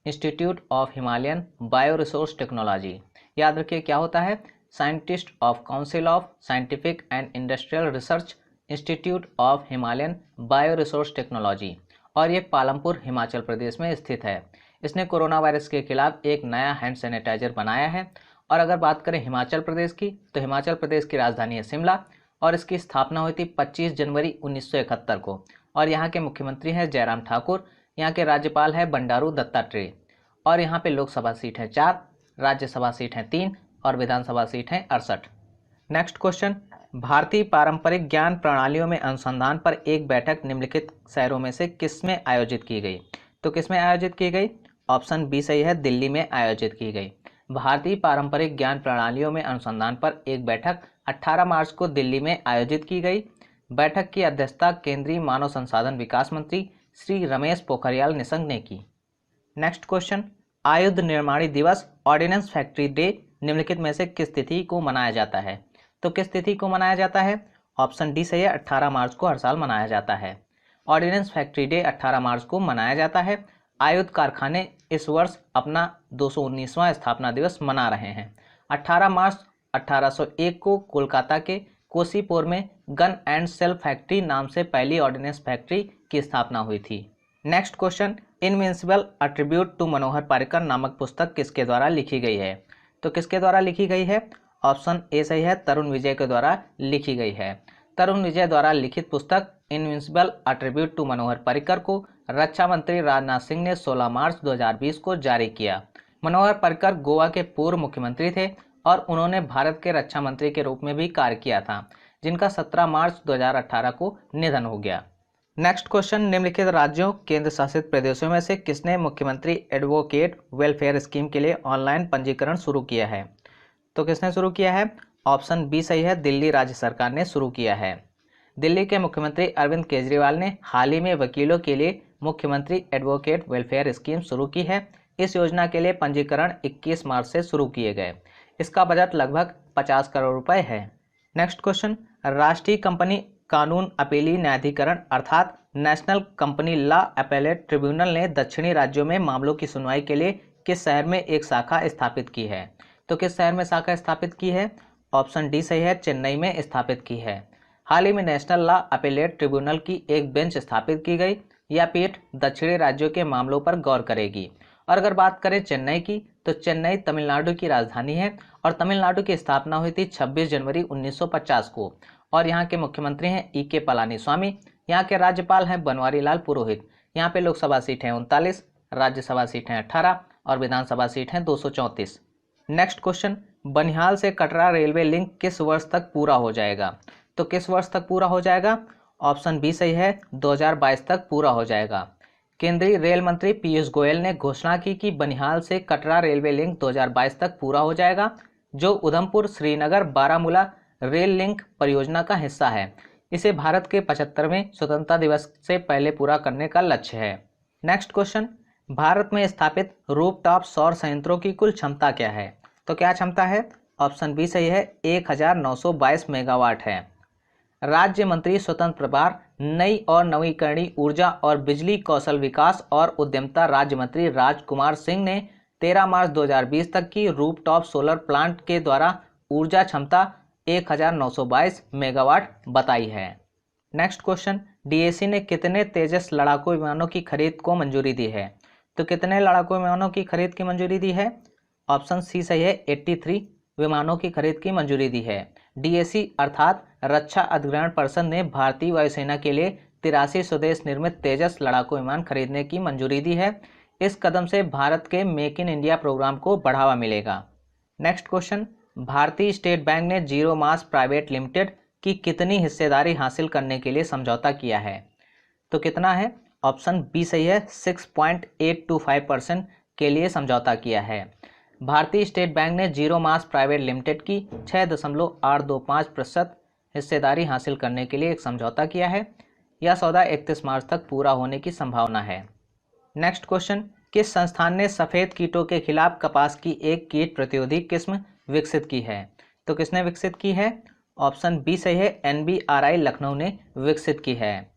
institute of Himalayan bio resource technology. याद रखिए, क्या होता है? Scientist of council of scientific and industrial research institute of Himalayan bio resource technology और ये पालमपुर हिमाचल प्रदेश में स्थित है। इसने कोरोना वायरस के खिलाफ एक नया हैंड सैनिटाइजर बनाया है। और अगर बात करें हिमाचल प्रदेश की, तो हिमाचल प्रदेश की राजधानी है शिमला और इसकी स्थापना हुई थी 25 जनवरी 1971 को। और यहाँ के मुख्यमंत्री हैं जयराम ठाकुर, यहाँ के राज्यपाल हैं बंडारू दत्तात्रेय। और यहाँ पे लोकसभा सीट है 4, राज्यसभा सीट है 3 और विधानसभा सीट है 68। नेक्स्ट क्वेश्चन, भारतीय पारंपरिक ज्ञान प्रणालियों में अनुसंधान पर एक बैठक निम्नलिखित शहरों में से किसमें आयोजित की गई? तो किसमें आयोजित की गई? ऑप्शन बी सही है, दिल्ली में आयोजित की गई। भारतीय पारंपरिक ज्ञान प्रणालियों में अनुसंधान पर एक बैठक 18 मार्च को दिल्ली में आयोजित की गई। बैठक की अध्यक्षता केंद्रीय मानव संसाधन विकास मंत्री श्री रमेश पोखरियाल निशंक ने की। नेक्स्ट क्वेश्चन, आयुध निर्माणी दिवस ऑर्डिनेंस फैक्ट्री डे निम्नलिखित में से किस तिथि को मनाया जाता है? तो किस तिथि को मनाया जाता है? ऑप्शन डी सही है, 18 मार्च को हर साल मनाया जाता है। ऑर्डिनेंस फैक्ट्री डे 18 मार्च को मनाया जाता है। आयुध कारखाने इस वर्ष अपना 219वां स्थापना दिवस मना रहे हैं। 18 मार्च 1801 को कोलकाता के कोसीपुर में गन एंड सेल फैक्ट्री नाम से पहली ऑर्डिनेंस फैक्ट्री की स्थापना हुई थी। Next question, invincible attribute to Manohar Parrikar नामक पुस्तक किसके द्वारा लिखी गई है? तो किसके द्वारा लिखी गई है? ऑप्शन ए सही है, तरुण विजय के द्वारा लिखी गई है। तरुण विजय द्वारा लिखित पुस्तक invincible attribute to Manohar Parrikar को रक्षा मंत्री राजनाथ सिंह ने 16 मार्च 2020 को जारी किया। मनोहर पारिकर गोवा के पूर्व मुख्यमंत्री थे और उन्होंने भारत के रक्षा मंत्री के रूप में भी कार्य किया था, जिनका 17 मार्च 2018 को निधन हो गया। नेक्स्ट क्वेश्चन, निम्नलिखित राज्यों केंद्र शासित प्रदेशों में से किसने मुख्यमंत्री एडवोकेट वेलफेयर स्कीम के लिए ऑनलाइन पंजीकरण शुरू किया है? तो किसने शुरू किया है? ऑप्शन बी सही है, दिल्ली राज्य सरकार ने शुरू किया है। दिल्ली के मुख्यमंत्री अरविंद केजरीवाल ने हाल ही में वकीलों के लिए मुख्यमंत्री एडवोकेट वेलफेयर स्कीम शुरू की है। इस योजना के लिए पंजीकरण 21 मार्च से शुरू किए गए। इसका बजट लगभग 50 करोड़ रुपए है। नेक्स्ट क्वेश्चन, राष्ट्रीय कंपनी कानून अपीली न्यायाधिकरण अर्थात national company law appellate tribunal ने दक्षिणी राज्यों में मामलों की सुनवाई के लिए किस शहर में एक शाखा स्थापित की है? तो किस शहर में शाखा स्थापित की है? ऑप्शन डी सही है, चेन्नई में स्थापित की है। हाल ही में नेशनल लॉ अपीलेट ट्रिब्यूनल की एक बेंच स्थापित की गई। यह पीठ दक्षिणी राज्यों के मामलों पर गौर करेगी। और अगर बात करें चेन्नई की, तो चेन्नई तमिलनाडु की राजधानी है और तमिलनाडु की स्थापना हुई थी 26 जनवरी 1950 को। और यहाँ के मुख्यमंत्री हैं ई.के. पलानीस्वामी। यहाँ के राज्यपाल हैं बनवारी लाल पुरोहित। यहाँ पे लोकसभा सीट है 39, राज्यसभा सीट है 18 और विधानसभा सीट है 234। नेक्स्ट क्वेश्चन, बनिहाल से कटरा रेलवे लिंक किस वर्ष तक पूरा हो जाएगा? तो किस वर्ष तक पूरा हो जाएगा? ऑप्शन बी सही है, 2022 तक पूरा हो जाएगा। केंद्रीय रेल मंत्री पीयूष गोयल ने घोषणा की कि बनिहाल से कटरा रेलवे लिंक 2022 तक पूरा हो जाएगा, जो उधमपुर श्रीनगर बारामूला रेल लिंक परियोजना का हिस्सा है। इसे भारत के 75वें स्वतंत्रता दिवस से पहले पूरा करने का लक्ष्य है। नेक्स्ट क्वेश्चन, भारत में स्थापित रूफटॉप सौर संयंत्रों की कुल क्षमता क्या है? तो क्या क्षमता है? ऑप्शन बी सही है, 1922 मेगावाट है। राज्य मंत्री स्वतंत्र प्रभार नई और नवीकरणीय ऊर्जा और बिजली कौशल विकास और उद्यमिता राज्य मंत्री राजकुमार सिंह ने 13 मार्च 2020 तक की रूफटॉप सोलर प्लांट के द्वारा ऊर्जा क्षमता 1922 मेगावाट बताई है। नेक्स्ट क्वेश्चन, डीएसी ने कितने तेजस लड़ाकू विमानों की खरीद को मंजूरी दी है? तो कितने लड़ाकू विमानों की खरीद की मंजूरी दी है? ऑप्शन सी सही है, 83 विमानों की खरीद की मंजूरी दी है। डीएसी अर्थात रक्षा अधिग्रहण परिषद ने भारतीय वायुसेना के लिए 83 स्वदेश निर्मित तेजस लड़ाकू विमान खरीदने की मंजूरी दी है। इस कदम से भारत के मेक इन इंडिया प्रोग्राम को बढ़ावा मिलेगा। नेक्स्ट क्वेश्चन, भारतीय स्टेट बैंक ने जीरो मास प्राइवेट लिमिटेड की कितनी हिस्सेदारी हासिल करने के लिए समझौता किया है? तो कितना है? ऑप्शन बी सही है, 6.825% के लिए समझौता किया है। भारतीय स्टेट बैंक ने जीरो मास प्राइवेट लिमिटेड की 6.825% हिस्सेदारी हासिल करने के लिए एक समझौता किया है। यह सौदा 31 मार्च तक पूरा होने की संभावना है। नेक्स्ट क्वेश्चन, किस संस्थान ने सफ़ेद कीटों के खिलाफ कपास की एक कीट प्रतिरोधी किस्म विकसित की है? तो किसने विकसित की है? ऑप्शन बी सही है, NBRI लखनऊ ने विकसित की है।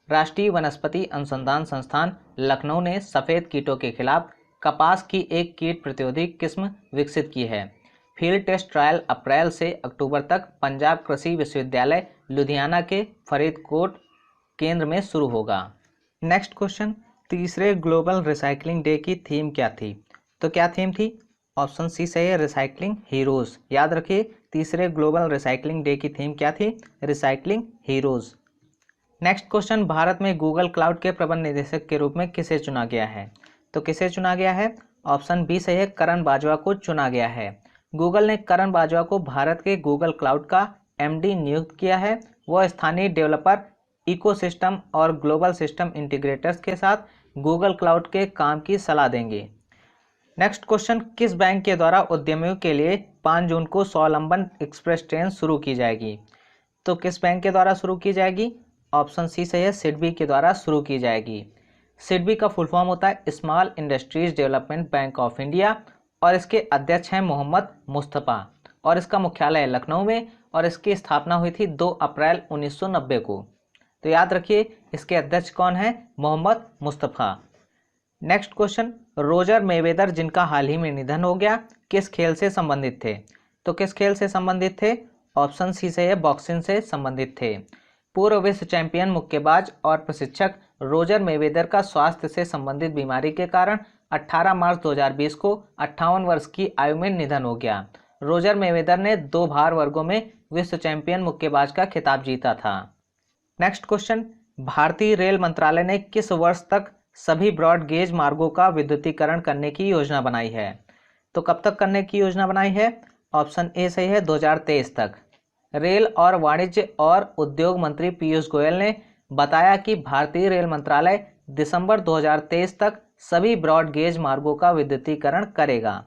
राष्ट्रीय वनस्पति अनुसंधान संस्थान लखनऊ ने सफ़ेद कीटों के खिलाफ कपास की एक कीट प्रतिरोधी किस्म विकसित की है। फील्ड टेस्ट ट्रायल अप्रैल से अक्टूबर तक पंजाब कृषि विश्वविद्यालय लुधियाना के फरीदकोट केंद्र में शुरू होगा। नेक्स्ट क्वेश्चन, तीसरे ग्लोबल रिसाइकलिंग डे की थीम क्या थी? तो क्या थीम थी? ऑप्शन सी सही है, रिसाइकलिंग हीरोज। याद रखिए तीसरे ग्लोबल रिसाइकलिंग डे की थीम क्या थी? Recycling heroes. Next question, Bharat में गूगल क्लाउड के प्रबंध निदेशक के रूप में किसे चुना गया है? तो किसे चुना गया है? ऑप्शन बी सही है, करण बाजवा को चुना गया है। गूगल ने करण बाजवा को भारत के गूगल क्लाउड का एमडी नियुक्त किया है। वह स्थानीय डेवलपर इकोसिस्टम और ग्लोबल सिस्टम इंटीग्रेटर्स के साथ गूगल क्लाउड के काम की सलाह देंगे। नेक्स्ट क्वेश्चन, किस बैंक के द्वारा उद्यमियों के लिए 5 जून को स्वावलंबन एक्सप्रेस ट्रेन शुरू की जाएगी? तो किस बैंक के द्वारा शुरू की जाएगी? ऑप्शन सी सही है, सिडबी के द्वारा शुरू की जाएगी। सिडबी का फुल फॉर्म होता है small industries development bank of India और इसके अध्यक्ष हैं मोहम्मद मुस्तफ़ा और इसका मुख्यालय है लखनऊ में और इसकी स्थापना हुई थी 2 अप्रैल 1990 को। तो याद रखिए इसके अध्यक्ष कौन है? Mohammad Mustafa. Next question, Roger Mayweather जिनका हाल ही में निधन हो गया किस खेल से संबंधित थे? तो किस खेल से संबंधित थे? ऑप्शन सी से बॉक्सिंग से संबंधित थे। पूर्व विश्व चैंपियन मुक्केबाज और प्रशिक्षक रोजर मेवेदर का स्वास्थ्य से संबंधित बीमारी के कारण 18 मार्च 2020 को 58 वर्ष की आयु में निधन हो गया। रोजर मेवेदर ने 2 भार वर्गों में विश्व चैंपियन मुक्केबाज का खिताब जीता था। नेक्स्ट क्वेश्चन, भारतीय रेल मंत्रालय ने किस वर्ष तक सभी ब्रॉड गेज मार्गों का विद्युतीकरण करने की योजना बनाई है? तो कब तक करने की योजना बनाई है? ऑप्शन ए सही है, 2023 तक। रेल और वाणिज्य और उद्योग मंत्री पीयूष गोयल ने बताया कि भारतीय रेल मंत्रालय दिसंबर 2023 तक सभी ब्रॉड गेज मार्गों का विद्युतीकरण करेगा।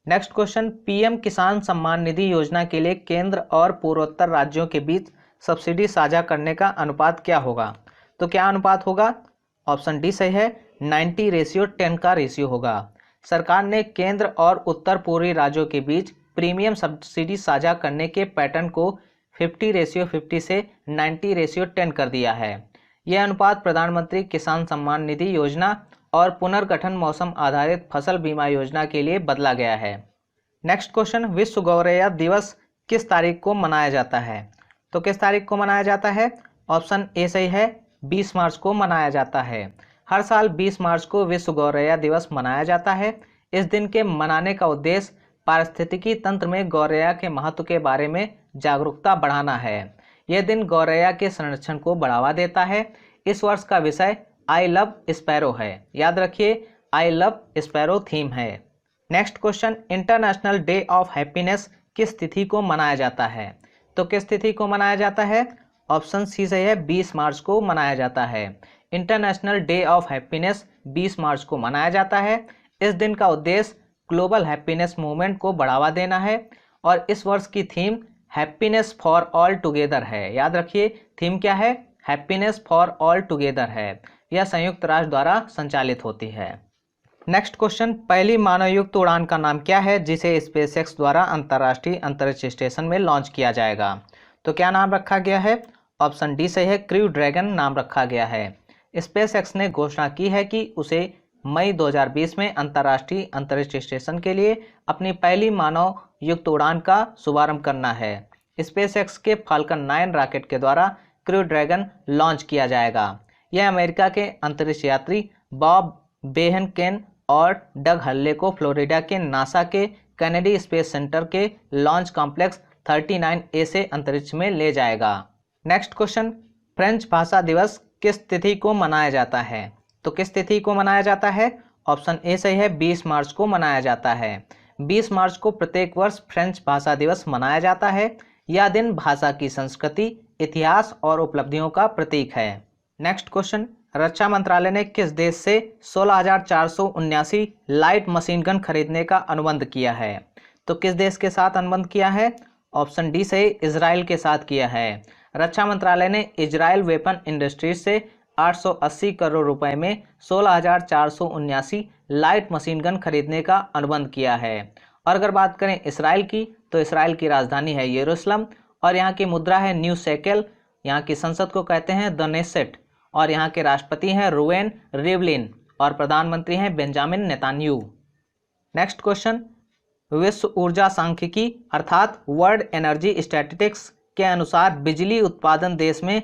नेक्स्ट क्वेश्चन, पीएम किसान सम्मान निधि योजना के लिए केंद्र और पूर्वोत्तर राज्यों के बीच सब्सिडी साझा करने का अनुपात क्या होगा? तो क्या अनुपात होगा? ऑप्शन डी सही है, 90:10 का रेशियो होगा। सरकार ने केंद्र और उत्तर पूर्वी राज्यों के बीच प्रीमियम सब्सिडी साझा करने के पैटर्न को 50:50 से 90:10 कर दिया है। यह अनुपात प्रधानमंत्री किसान सम्मान निधि योजना और पुनर्गठन मौसम आधारित फसल बीमा योजना के लिए बदला गया है। नेक्स्ट क्वेश्चन, विश्व गौरैया दिवस किस तारीख को मनाया जाता है? तो किस तारीख को मनाया जाता है? ऑप्शन ए सही है, 20 मार्च को मनाया जाता है। हर साल 20 मार्च को विश्व गौरैया दिवस मनाया जाता है। इस दिन के मनाने का उद्देश्य पारिस्थितिकी तंत्र में गौरैया के महत्व के बारे में जागरूकता बढ़ाना है। यह दिन गौरैया के संरक्षण को बढ़ावा देता है। इस वर्ष का विषय आई लव स्पैरो है। याद रखिए आई लव स्पैरो थीम है। Next question, international day of happiness किस तिथि को मनाया जाता है? तो किस तिथि को मनाया जाता है? ऑप्शन सी सही है, 20 मार्च को मनाया जाता है। इंटरनेशनल डे ऑफ हैप्पीनेस 20 मार्च को मनाया जाता है। इस दिन का उद्देश्य ग्लोबल हैप्पीनेस मूवमेंट को बढ़ावा देना है और इस वर्ष की theme happiness for all together है। याद रखिए थीम क्या है? हैप्पीनेस फॉर ऑल टुगेदर है। यह संयुक्त राष्ट्र द्वारा संचालित होती है। नेक्स्ट क्वेश्चन, पहली मानवयुक्त उड़ान का नाम क्या है जिसे स्पेसएक्स द्वारा अंतर्राष्ट्रीय अंतरिक्ष स्टेशन में लॉन्च किया जाएगा? तो क्या नाम रखा गया है? ऑप्शन डी सही है, क्रू ड्रैगन नाम रखा गया है। स्पेसएक्स ने घोषणा की है कि उसे मई 2020 में अंतर्राष्ट्रीय अंतरिक्ष स्टेशन के लिए अपनी पहली मानव युक्त उड़ान का शुभारंभ करना है। स्पेसएक्स के फाल्कन 9 रॉकेट के द्वारा क्रू ड्रैगन लॉन्च किया जाएगा। यह अमेरिका के अंतरिक्ष यात्री बॉब बेहनकेन और डग हल्ले को फ्लोरिडा के नासा के कैनेडी स्पेस सेंटर के लॉन्च कॉम्प्लेक्स 39A से अंतरिक्ष में ले जाएगा। नेक्स्ट क्वेश्चन, फ्रेंच भाषा दिवस किस तिथि को मनाया जाता है? तो किस तिथि को मनाया जाता है? ऑप्शन ए सही है, 20 मार्च को मनाया जाता है। 20 मार्च को प्रत्येक वर्ष फ्रेंच भाषा दिवस मनाया जाता है। यह दिन भाषा की संस्कृति, इतिहास और उपलब्धियों का प्रतीक है। नेक्स्ट क्वेश्चन, रक्षा मंत्रालय ने किस देश से 16,479 लाइट मशीन गन खरीदने का अनुबंध किया है? तो किस देश के साथ अनुबंध किया है? ऑप्शन डी सही, इजराइल के साथ किया है। रक्षा मंत्रालय ने इजराइल वेपन इंडस्ट्रीज से 880 करोड़ रुपए में 16,479 लाइट मशीन गन खरीदने का अनुबंध किया है। और अगर बात करें इसराइल की, तो इसराइल की राजधानी है यरूशलेम और यहाँ की मुद्रा है न्यू शेकेल। यहाँ की संसद को कहते हैं द नेसेट और यहाँ के राष्ट्रपति हैं रूवेन रिवलिन और प्रधानमंत्री हैं बेंजामिन नेतान्याहू। नेक्स्ट क्वेश्चन, विश्व ऊर्जा सांख्यिकी अर्थात वर्ल्ड एनर्जी स्टैटिस्टिक्स के अनुसार बिजली उत्पादन देश में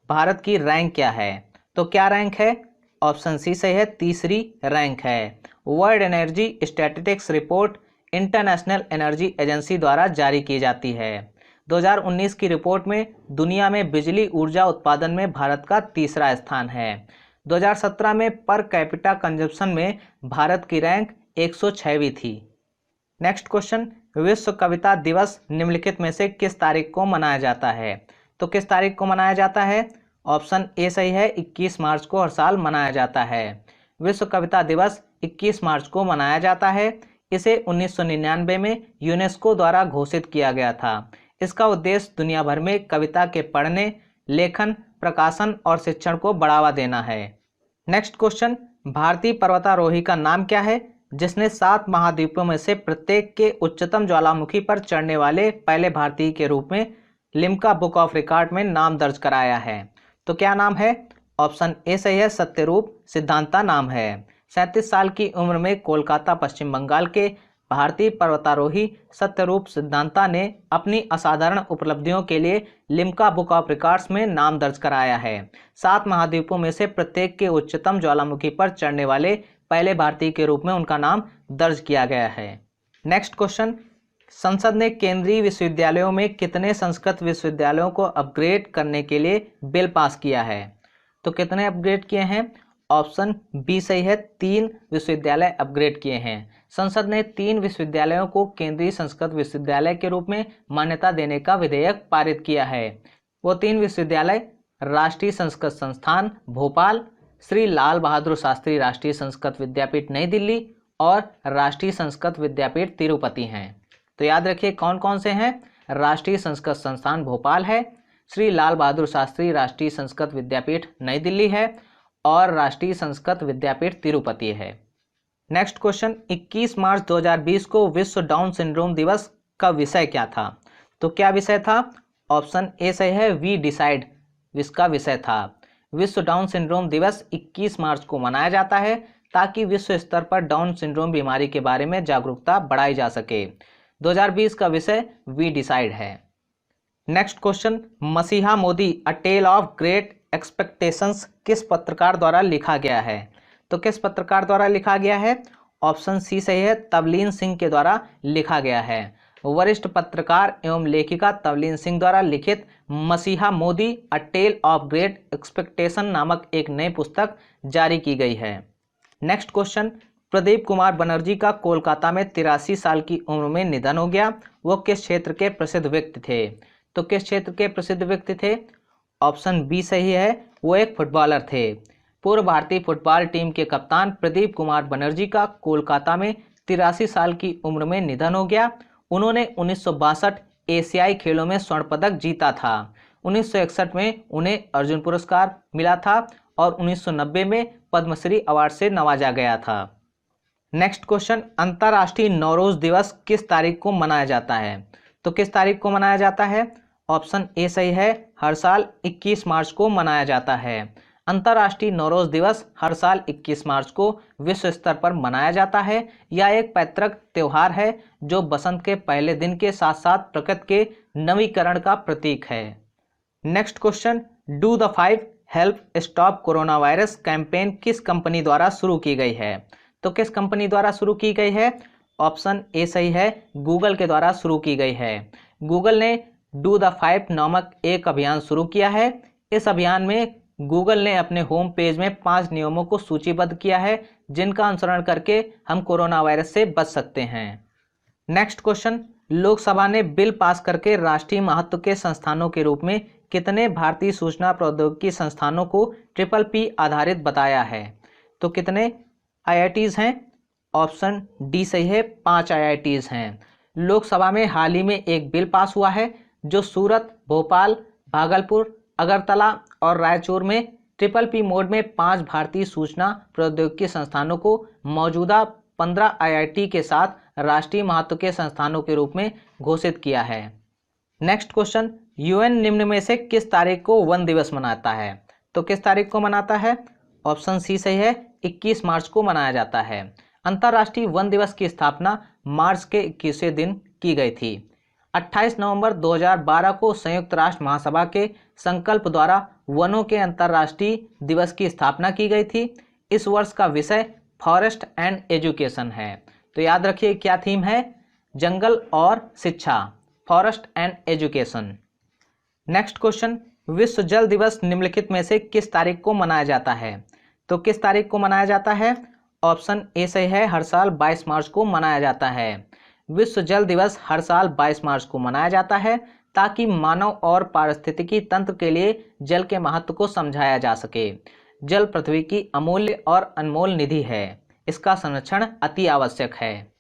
भारत की रैंक क्या है? तो क्या रैंक है? ऑप्शन सी सही है, तीसरी रैंक है। World energy statistics report international energy agency द्वारा जारी की जाती है। 2019 की रिपोर्ट में दुनिया में बिजली ऊर्जा उत्पादन में भारत का तीसरा स्थान है। 2017 में पर कैपिटा कंजप्शन में भारत की रैंक 106वीं थी। नेक्स्ट क्वेश्चन, विश्व कविता दिवस निम्नलिखित में से किस तारीख को मनाया जाता है? तो किस तारीख को मनाया जाता है? ऑप्शन ए सही है, 21 मार्च को हर साल मनाया जाता है। विश्व कविता दिवस 21 मार्च को मनाया जाता है। इसे 1999 में यूनेस्को द्वारा घोषित किया गया था। इसका उद्देश्य दुनिया भर में कविता के पढ़ने, लेखन, प्रकाशन और शिक्षण को बढ़ावा देना है। नेक्स्ट क्वेश्चन, भारतीय पर्वतारोही का नाम क्या है जिसने 7 महाद्वीपों में से प्रत्येक के उच्चतम ज्वालामुखी पर चढ़ने वाले पहले भारतीय के रूप में लिम्का बुक ऑफ रिकॉर्ड में नाम दर्ज कराया है? तो क्या नाम है? ऑप्शन ए सही है, सत्यरूप सिद्धांता नाम है। 37 साल की उम्र में कोलकाता पश्चिम बंगाल के भारतीय पर्वतारोही सत्यरूप सिद्धांता ने अपनी असाधारण उपलब्धियों के लिए लिम्का बुक ऑफ रिकॉर्ड्स में नाम दर्ज कराया है। 7 महाद्वीपों में से प्रत्येक के उच्चतम ज्वालामुखी पर चढ़ने वाले पहले भारतीय के रूप में उनका नाम दर्ज किया गया है। नेक्स्ट क्वेश्चन, संसद ने केंद्रीय विश्वविद्यालयों में कितने संस्कृत विश्वविद्यालयों को अपग्रेड करने के लिए बिल पास किया है? तो कितने अपग्रेड किए हैं? ऑप्शन बी सही है, 3 विश्वविद्यालय अपग्रेड किए हैं। संसद ने 3 विश्वविद्यालयों को केंद्रीय संस्कृत विश्वविद्यालय के रूप में मान्यता देने का विधेयक पारित किया है। वो 3 विश्वविद्यालय राष्ट्रीय संस्कृत संस्थान भोपाल, श्री लाल बहादुर शास्त्री राष्ट्रीय संस्कृत विद्यापीठ नई दिल्ली और राष्ट्रीय संस्कृत विद्यापीठ तिरुपति हैं। तो याद रखिए कौन कौन से हैं? राष्ट्रीय संस्कृत संस्थान भोपाल है, श्री लाल बहादुर शास्त्री राष्ट्रीय संस्कृत विद्यापीठ नई दिल्ली है और राष्ट्रीय संस्कृत विद्यापीठ तिरुपति है। नेक्स्ट क्वेश्चन, 21 मार्च 2020 को विश्व डाउन सिंड्रोम दिवस का विषय क्या था? तो क्या विषय था? ऑप्शन ए सही है, वी डिसाइड इसका विषय था। विश्व डाउन सिंड्रोम दिवस 21 मार्च को मनाया जाता है ताकि विश्व स्तर पर डाउन सिंड्रोम बीमारी के बारे में जागरूकता बढ़ाई जा सके। 2020 का विषय वी डिसाइड है। नेक्स्ट क्वेश्चन, मसीहा मोदी अ टेल ऑफ ग्रेट एक्सपेक्टेशंस किस पत्रकार द्वारा लिखा गया है? तो किस पत्रकार द्वारा लिखा गया है? ऑप्शन सी सही है, तवलीन सिंह के द्वारा लिखा गया है। वरिष्ठ पत्रकार एवं लेखिका तवलीन सिंह द्वारा लिखित मसीहा मोदी अ टेल ऑफ ग्रेट एक्सपेक्टेशन नामक एक नई पुस्तक जारी की गई है। नेक्स्ट क्वेश्चन, प्रदीप कुमार बनर्जी का कोलकाता में 83 साल की उम्र में निधन हो गया। वो किस क्षेत्र के प्रसिद्ध व्यक्ति थे? तो किस क्षेत्र के प्रसिद्ध व्यक्ति थे? ऑप्शन बी सही है, वो एक फुटबॉलर थे। पूर्व भारतीय फुटबॉल टीम के कप्तान प्रदीप कुमार बनर्जी का कोलकाता में 83 साल की उम्र में निधन हो गया। उन्होंने 1962 एशियाई खेलों में स्वर्ण पदक जीता था। 1961 में उन्हें अर्जुन पुरस्कार मिला था और 1990 में पद्मश्री अवार्ड से नवाजा गया था। नेक्स्ट क्वेश्चन, अंतर्राष्ट्रीय नौरोज दिवस किस तारीख को मनाया जाता है? तो किस तारीख को मनाया जाता है? ऑप्शन ए सही है, हर साल 21 मार्च को मनाया जाता है। अंतर्राष्ट्रीय नौरोज दिवस हर साल 21 मार्च को विश्व स्तर पर मनाया जाता है। यह एक पैतृक त्योहार है जो बसंत के पहले दिन के साथ साथ प्रकृति के नवीकरण का प्रतीक है। Next question, do the 5 help stop corona virus campaign किस कंपनी द्वारा शुरू की गई है? तो किस कंपनी द्वारा शुरू की गई है? ऑप्शन ए सही है, गूगल के द्वारा शुरू की गई है। गूगल ने डू द 5 नामक एक अभियान शुरू किया है। इस अभियान में गूगल ने अपने होम पेज में 5 नियमों को सूचीबद्ध किया है जिनका अनुसरण करके हम कोरोना वायरस से बच सकते हैं। नेक्स्ट क्वेश्चन, लोकसभा ने बिल पास करके राष्ट्रीय महत्व के संस्थानों के रूप में कितने भारतीय सूचना प्रौद्योगिकी संस्थानों को PPP आधारित बताया है? तो कितने IITs हैं? ऑप्शन डी सही है, 5 IITs हैं। लोकसभा में हाल ही में एक बिल पास हुआ है जो सूरत, भोपाल, भागलपुर, अगरतला और रायचूर में PPP मोड में 5 भारतीय सूचना प्रौद्योगिकी संस्थानों को मौजूदा 15 IIT के साथ राष्ट्रीय महत्व के संस्थानों के रूप में घोषित किया है। नेक्स्ट क्वेश्चन, UN निम्न में से किस तारीख को वन दिवस मनाता है? तो किस तारीख को मनाता है? ऑप्शन सी सही है, 21 मार्च को मनाया जाता है। अंतर्राष्ट्रीय वन दिवस की स्थापना मार्च के 21वें दिन की गई थी। 28 नवंबर 2012 को संयुक्त राष्ट्र महासभा के संकल्प द्वारा वनों के अंतर्राष्ट्रीय दिवस की स्थापना की गई थी। इस वर्ष का विषय फॉरेस्ट एंड एजुकेशन है। तो याद रखिए क्या थीम है, जंगल और शिक्षा, forest and education. Next question, विश्व जल दिवस निम्नलिखित में से किस तारीख को मनाया जाता है? तो किस तारीख को मनाया जाता है? ऑप्शन ए सही है, हर साल 22 मार्च को मनाया जाता है। विश्व जल दिवस हर साल 22 मार्च को मनाया जाता है ताकि मानव और पारिस्थितिकी तंत्र के लिए जल के महत्व को समझाया जा सके। जल पृथ्वी की अमूल्य और अनमोल निधि है, इसका संरक्षण अति आवश्यक है।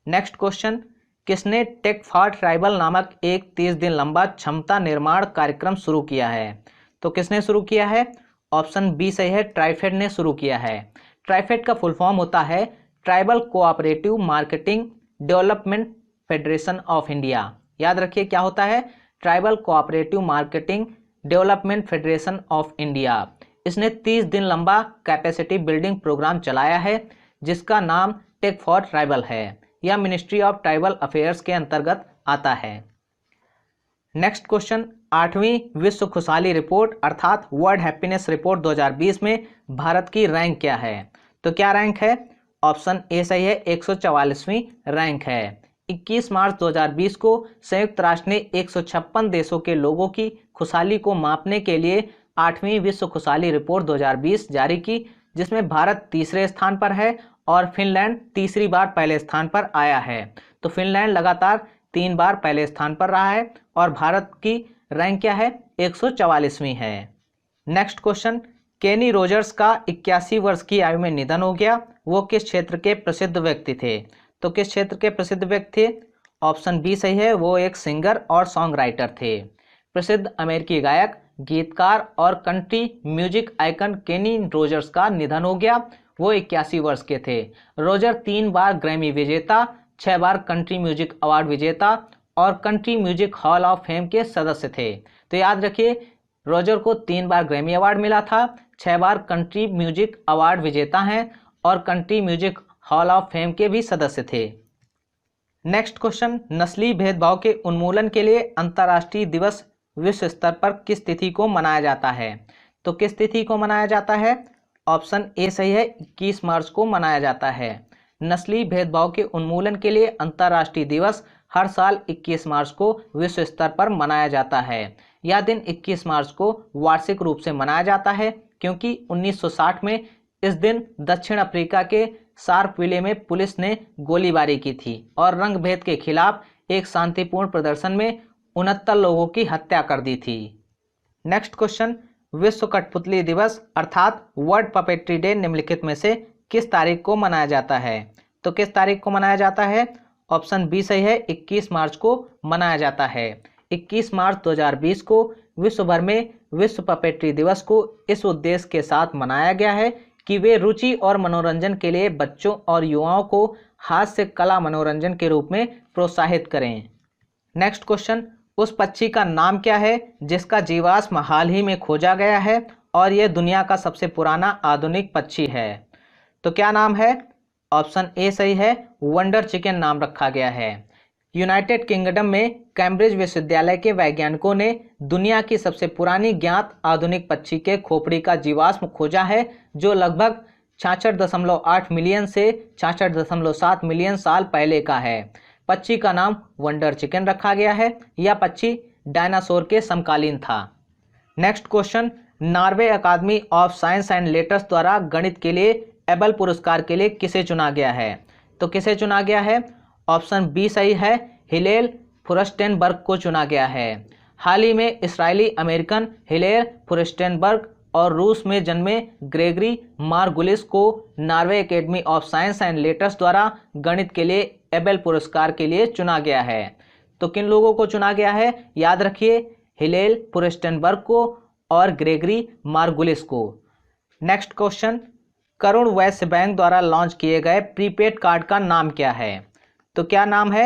नेक्स्ट क्वेश्चन, किसने टेक फॉर ट्राइबल नामक एक 30 दिन लंबा क्षमता निर्माण कार्यक्रम शुरू किया है? तो किसने शुरू किया है? ऑप्शन बी सही है, ट्राइफेड ने शुरू किया है। ट्राइफेड का फुल फॉर्म होता है tribal cooperative marketing development federation of India. याद रखिए क्या होता है, tribal cooperative marketing development federation of India. इसने 30 दिन लंबा कैपेसिटी बिल्डिंग प्रोग्राम चलाया है जिसका नाम टेक फॉर ट्राइबल है। यह मिनिस्ट्री ऑफ ट्राइबल अफेयर्स के अंतर्गत आता है। नेक्स्ट क्वेश्चन, 8वीं विश्व खुशहाली रिपोर्ट अर्थात वर्ल्ड हैप्पीनेस रिपोर्ट 2020 में भारत की रैंक क्या है? तो क्या रैंक है? ऑप्शन ए सही है, 144वीं रैंक है। 21 मार्च 2020 को संयुक्त राष्ट्र ने 156 देशों के लोगों की खुशहाली को मापने के लिए 8वीं विश्व खुशहाली रिपोर्ट 2020 जारी की, जिसमें भारत तीसरे स्थान पर है और फिनलैंड तीसरी बार पहले स्थान पर आया है। तो फिनलैंड लगातार 3 बार पहले स्थान पर रहा है और भारत की रैंक क्या है? 144वीं है। नेक्स्ट क्वेश्चन, केनी रोजर्स का 81 वर्ष की आयु में निधन हो गया। वो किस क्षेत्र के प्रसिद्ध व्यक्ति थे? तो किस क्षेत्र के प्रसिद्ध व्यक्ति थे? ऑप्शन बी सही है, वो एक सिंगर और सॉन्ग राइटर थे। प्रसिद्ध अमेरिकी गायक, गीतकार और कंट्री म्यूजिक आइकन केनी रोजर्स का निधन हो गया। वो 81 वर्ष के थे। रोजर 3 बार ग्रैमी विजेता, 6 बार कंट्री म्यूजिक अवार्ड विजेता और country music hall of fame के सदस्य थे। तो याद रखिए रोजर को 3 बार ग्रैमी अवार्ड मिला था, 6 बार कंट्री म्यूजिक अवार्ड विजेता हैं और country music hall of fame के भी सदस्य थे। नेक्स्ट क्वेश्चन, नस्लीय भेदभाव के उन्मूलन के लिए अंतर्राष्ट्रीय दिवस विश्व स्तर पर किस तिथि को मनाया जाता है? तो किस तिथि को मनाया जाता है? ऑप्शन ए सही है, 21 मार्च को मनाया जाता है। नस्लीय भेदभाव के उन्मूलन के लिए अंतर्राष्ट्रीय दिवस हर साल 21 मार्च को विश्व स्तर पर मनाया जाता है। यह दिन 21 मार्च को वार्षिक रूप से मनाया जाता है क्योंकि 1960 में इस दिन दक्षिण अफ्रीका के शार्पविले में पुलिस ने गोलीबारी की थी और रंग भेद के खिलाफ एक शांतिपूर्ण प्रदर्शन में 69 लोगों की हत्या कर दी थी। नेक्स्ट क्वेश्चन, विश्व कठपुतली दिवस अर्थात वर्ल्ड पपेट्री डे निम्नलिखित में से किस तारीख को मनाया जाता है? तो किस तारीख को मनाया जाता है? ऑप्शन बी सही है, 21 मार्च को मनाया जाता है। 21 मार्च 2020 को विश्व भर में विश्व पपेट्री दिवस को इस उद्देश्य के साथ मनाया गया है कि वे रुचि और मनोरंजन के लिए बच्चों और युवाओं को हाथ से कला मनोरंजन के रूप में प्रोत्साहित करें। नेक्स्ट क्वेश्चन, उस पक्षी का नाम क्या है जिसका जीवाश्म हाल ही में खोजा गया है और यह दुनिया का सबसे पुराना आधुनिक पक्षी है? तो क्या नाम है? ऑप्शन ए सही है, वंडर चिकन नाम रखा गया है। यूनाइटेड किंगडम में कैम्ब्रिज विश्वविद्यालय के वैज्ञानिकों ने दुनिया की सबसे पुरानी ज्ञात आधुनिक पक्षी के खोपड़ी का जीवाश्म खोजा है जो लगभग 66.8 मिलियन से 66.7 मिलियन साल पहले का है। पक्षी का नाम वंडर चिकन रखा गया है। यह पक्षी डायनासोर के समकालीन था। Next question, Norway Academy of Science and Letters द्वारा गणित के लिए एबल पुरस्कार के लिए किसे चुना गया है? तो किसे चुना गया है? ऑप्शन बी सही है, हिलेल फुरस्टेनबर्ग को चुना गया है। हाल ही में इस्राएली अमेरिकन हिलेल फुरस्टेनबर्ग और रूस में जन्मे ग्रेगरी मार्गुलिस को Norway academy of Science and Letters द्वारा गणित के लिए एबेल पुरस्कार के लिए चुना गया है। तो किन लोगों को चुना गया है? याद रखिए, हिलेल फुरस्टेनबर्ग को और ग्रेगरी मार्गुलिस को। नेक्स्ट क्वेश्चन, करुण वैश्य बैंक द्वारा लॉन्च किए गए प्रीपेड कार्ड का नाम क्या है? तो क्या नाम है?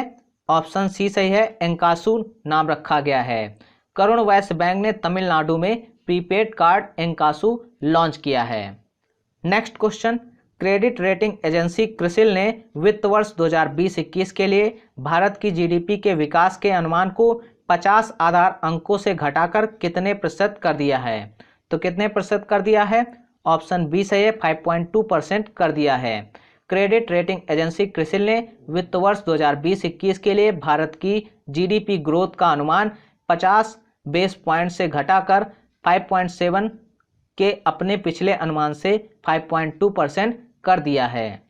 ऑप्शन सी सही है, एंकासू नाम रखा गया है। करुण वैश्य बैंक ने तमिलनाडु में प्रीपेड कार्ड एंकासू लॉन्च किया है। Next question, credit rating agency CRISIL ने वित्त वर्ष 2020-21 के लिए भारत की जीडीपी के विकास के अनुमान को 50 आधार अंकों से घटाकर कितने प्रतिशत कर दिया है? तो कितने प्रतिशत कर दिया है? ऑप्शन बी सही है, 5.2% कर दिया है। क्रेडिट रेटिंग एजेंसी क्रिसिल ने वित्त वर्ष 2020-21 के लिए भारत की जीडीपी ग्रोथ का अनुमान 50 बेस पॉइंट से घटाकर 5.7 के अपने पिछले अनुमान से 5.2% कर दिया है।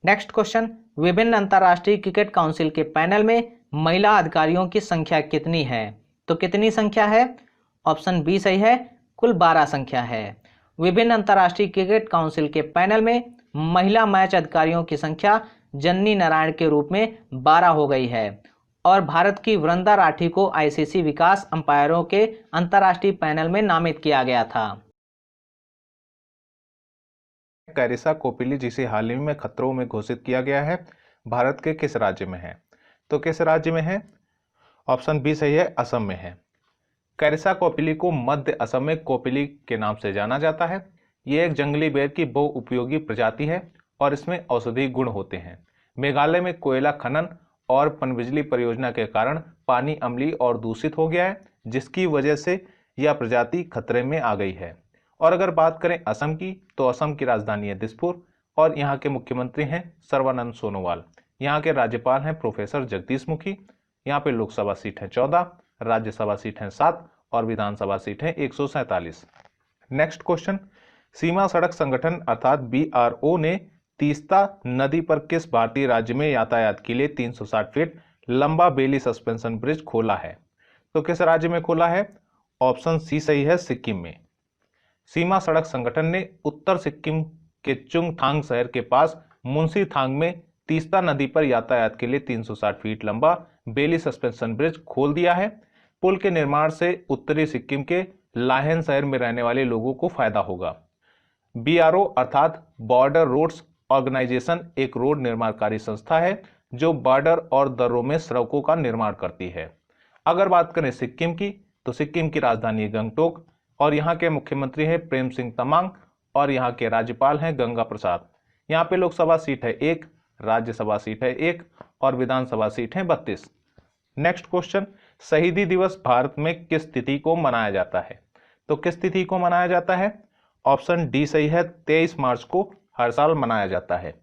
नेक्स्ट क्वेश्चन, विभिन्न अंतर्राष्ट्रीय क्रिकेट काउंसिल के पैनल में महिला अधिकारियों की संख्या कितनी है? तो कितनी संख्या है? ऑप्शन बी सही है, कुल 12 संख्या है। विभिन्न अंतर्राष्ट्रीय क्रिकेट काउंसिल के पैनल में महिला मैच अधिकारियों की संख्या जन्नी नारायण के रूप में 12 हो गई है और भारत की वृंदा राठी को आईसीसी विकास अंपायरों के अंतर्राष्ट्रीय पैनल में नामित किया गया था।
कैरिसा कोपिली, जिसे हाल ही में खतरों में घोषित किया गया है, भारत के किस राज्य में है? तो किस राज्य में है? ऑप्शन बी सही है, असम में है। कैरिसा कोपिली को मध्य असम में कोपिली के नाम से जाना जाता है। ये एक जंगली बेर की बहुउपयोगी प्रजाति है और इसमें औषधीय गुण होते हैं। मेघालय में कोयला खनन और पनबिजली परियोजना के कारण पानी अम्लीय और दूषित हो गया है, जिसकी वजह से यह प्रजाति खतरे में आ गई है। और अगर बात करें असम की, तो असम की राजधानी है दिसपुर और यहाँ के मुख्यमंत्री हैं सर्बानंद सोनोवाल। यहाँ के राज्यपाल हैं प्रोफेसर जगदीश मुखी। यहाँ पे लोकसभा सीट है 14, राज्यसभा सीट है 7 और विधानसभा सीट है 147। नेक्स्ट क्वेश्चन, सीमा सड़क संगठन अर्थात BRO ने तीस्ता नदी पर किस भारतीय राज्य में यातायात के लिए 360 फीट लंबा बेली सस्पेंशन ब्रिज खोला है? तो किस राज्य में खोला है? ऑप्शन सी सही है, सिक्किम में। सीमा सड़क संगठन ने उत्तर सिक्किम के चुंगथांग शहर के पास मुंसीथांग में तीस्ता नदी पर यातायात के लिए 360 फीट लंबा बेली सस्पेंशन ब्रिज खोल दिया है। पुल के निर्माण से उत्तरी सिक्किम के लाहेन शहर में रहने वाले लोगों को फायदा होगा। BRO अर्थात बॉर्डर रोड्स ऑर्गेनाइजेशन एक रोड निर्माणकारी संस्था है जो बॉर्डर और दर्रों में सड़कों का निर्माण करती है। अगर बात करें सिक्किम की, तो सिक्किम की राजधानी गंगटोक और यहाँ के मुख्यमंत्री हैं प्रेम सिंह तमांग और यहाँ के राज्यपाल हैं गंगा प्रसाद। यहाँ पे लोकसभा सीट है 1, राज्यसभा सीट है 1 और विधानसभा सीट है 32। नेक्स्ट क्वेश्चन, शहीदी दिवस भारत में किस तिथि को मनाया जाता है? तो किस तिथि को मनाया जाता है? ऑप्शन डी सही है, 23 मार्च को हर साल मनाया जाता है।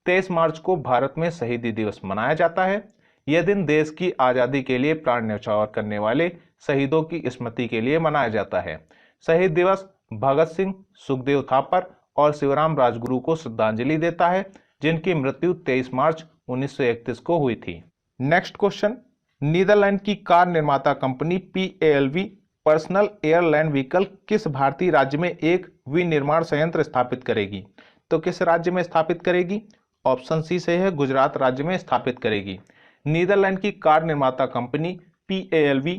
23 मार्च को भारत में शहीदी दिवस मनाया जाता है। यह दिन देश की आज़ादी के लिए प्राण न्यौछावर करने वाले शहीदों की स्मृति के लिए मनाया जाता है। शहीद दिवस भगत सिंह, सुखदेव थापर और शिवराम राजगुरु को श्रद्धांजलि देता है, जिनकी मृत्यु 23 मार्च 1931 को हुई थी। नेक्स्ट क्वेश्चन, नीदरलैंड की कार निर्माता company PALV personal Ireland vehicle किस भारतीय राज्य में एक विनिर्माण संयंत्र स्थापित करेगी? तो किस राज्य में स्थापित करेगी? ऑप्शन सी सही है, गुजरात राज्य में स्थापित करेगी। नीदरलैंड की कार निर्माता कंपनी PALV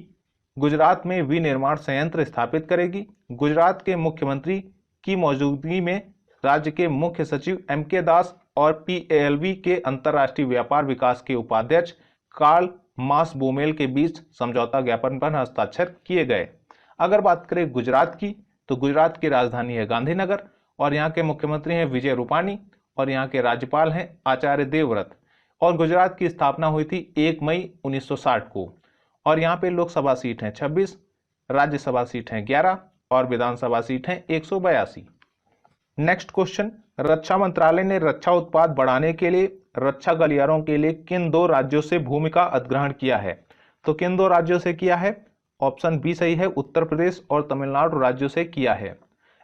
गुजरात में विनिर्माण संयंत्र स्थापित करेगी। गुजरात के मुख्यमंत्री की मौजूदगी में राज्य के मुख्य सचिव MK दास और PALV के अंतर्राष्ट्रीय व्यापार विकास के उपाध्यक्ष कार्ल मास बोमेल के बीच समझौता ज्ञापन पर हस्ताक्षर किए गए। अगर बात करें गुजरात की, तो गुजरात की राजधानी है गांधीनगर और यहाँ के मुख्यमंत्री हैं विजय रूपाणी और यहाँ के राज्यपाल हैं आचार्य देवव्रत। और गुजरात की स्थापना हुई थी 1 मई 1960 को और यहाँ पे लोकसभा सीट है 26, राज्यसभा सीट है 11 और विधानसभा सीट है 182। नेक्स्ट क्वेश्चन, रक्षा मंत्रालय ने रक्षा उत्पाद बढ़ाने के लिए रक्षा गलियारों के लिए किन 2 राज्यों से भूमि का अधिग्रहण किया है? तो किन 2 राज्यों से किया है? ऑप्शन बी सही है, उत्तर प्रदेश और तमिलनाडु राज्यों से किया है।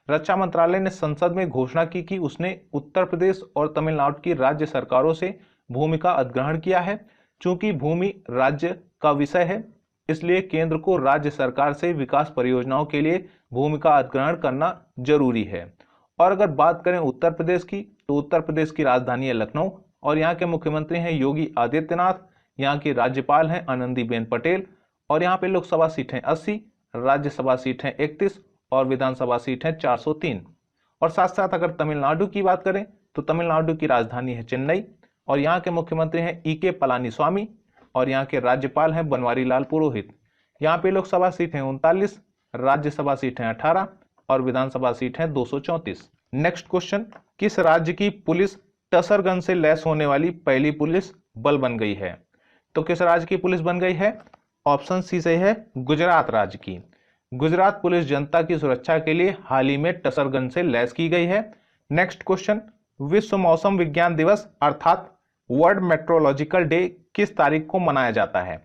रक्षा मंत्रालय ने संसद में घोषणा की कि उसने उत्तर प्रदेश और तमिलनाडु की राज्य सरकारों से भूमि का अधिग्रहण किया है। चूंकि भूमि राज्य का विषय है, इसलिए केंद्र को राज्य सरकार से विकास परियोजनाओं के लिए भूमि का अधिग्रहण करना जरूरी है। और अगर बात करें उत्तर प्रदेश की, तो उत्तर प्रदेश की राजधानी है लखनऊ और यहाँ के मुख्यमंत्री हैं योगी आदित्यनाथ। यहाँ की राज्यपाल हैं आनंदीबेन पटेल और यहाँ पे लोकसभा सीट है 80, राज्यसभा सीट है 31 और विधानसभा सीट है 403। और साथ साथ अगर तमिलनाडु की बात करें, तो तमिलनाडु की राजधानी है चेन्नई और यहाँ के मुख्यमंत्री हैं EK पलानीस्वामी और यहाँ के राज्यपाल हैं बनवारी लाल पुरोहित। यहाँ पे लोकसभा सीट है 39, राज्यसभा सीट है 18 और विधानसभा सीट है 234। नेक्स्ट क्वेश्चन, किस राज्य की पुलिस टसर गन से लैस होने वाली पहली पुलिस बल बन गई है? तो किस राज्य की पुलिस बन गई है? ऑप्शन सी सही है, गुजरात राज्य की। गुजरात पुलिस जनता की सुरक्षा के लिए हाल ही में टसर गन से लैस की गई है। नेक्स्ट क्वेश्चन, विश्व मौसम विज्ञान दिवस अर्थात वर्ल्ड मेट्रोलॉजिकल डे किस तारीख को मनाया जाता है?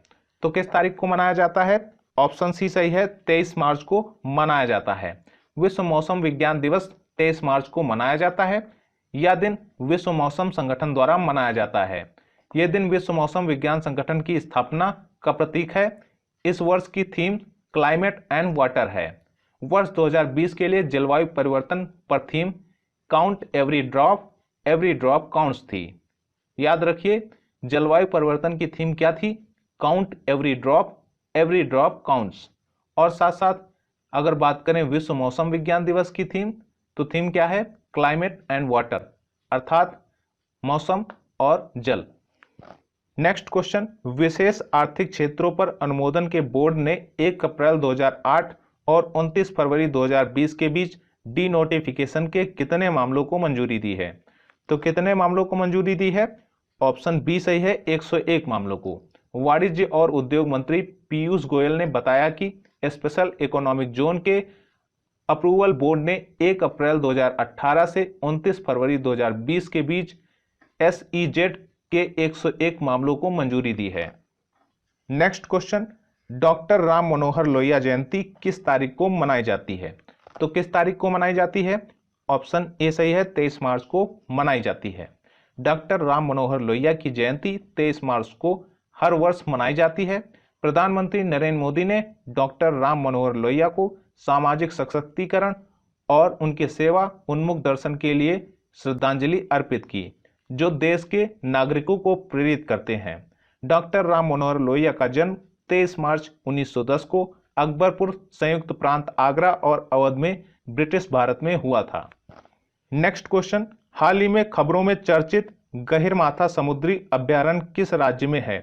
तो किस तारीख को मनाया जाता है? ऑप्शन सी सही है, 23 मार्च को मनाया जाता है। विश्व मौसम विज्ञान दिवस 23 मार्च को मनाया जाता है। यह दिन विश्व मौसम संगठन द्वारा मनाया जाता है। यह दिन विश्व मौसम विज्ञान संगठन की स्थापना का प्रतीक है। इस वर्ष की थीम क्लाइमेट एंड वाटर है। वर्ष 2020 के लिए जलवायु परिवर्तन पर theme count every drop counts थी। याद रखिए, जलवायु परिवर्तन की थीम क्या थी? Count every drop counts. और साथ साथ अगर बात करें विश्व मौसम विज्ञान दिवस की थीम, तो थीम क्या है? क्लाइमेट एंड वाटर, अर्थात मौसम और जल। नेक्स्ट क्वेश्चन, विशेष आर्थिक क्षेत्रों पर अनुमोदन के बोर्ड ने 1 अप्रैल 2008 और 29 फरवरी 2020 के बीच डी नोटिफिकेशन के कितने मामलों को मंजूरी दी है? तो कितने मामलों को मंजूरी दी है? ऑप्शन बी सही है, 101 मामलों को। वाणिज्य और उद्योग मंत्री पीयूष गोयल ने बताया कि स्पेशल इकोनॉमिक जोन के अप्रूवल बोर्ड ने 1 अप्रैल 2018 से 29 फरवरी 2020 के बीच एसईजेड के 101 मामलों को मंजूरी दी है। Next question, doctor Ram Manohar Lohia जयंती किस तारीख को मनाई जाती है? तो किस तारीख को मनाई जाती है? ऑप्शन ए सही है, 23 मार्च को मनाई जाती है। डॉक्टर राम मनोहर लोहिया की जयंती 23 मार्च को हर वर्ष मनाई जाती है। प्रधानमंत्री नरेंद्र मोदी ने डॉक्टर राम मनोहर लोहिया को सामाजिक सशक्तिकरण और उनके सेवा उन्मुख दर्शन के लिए श्रद्धांजलि अर्पित की, जो देश के नागरिकों को प्रेरित करते हैं। डॉक्टर राम मनोहर लोहिया का जन्म 23 मार्च 1910 को अकबरपुर संयुक्त प्रांत आगरा और अवध में ब्रिटिश भारत में हुआ था। नेक्स्ट क्वेश्चन, हाल ही में खबरों में चर्चित गहिरमाथा समुद्री अभयारण्य किस राज्य में है?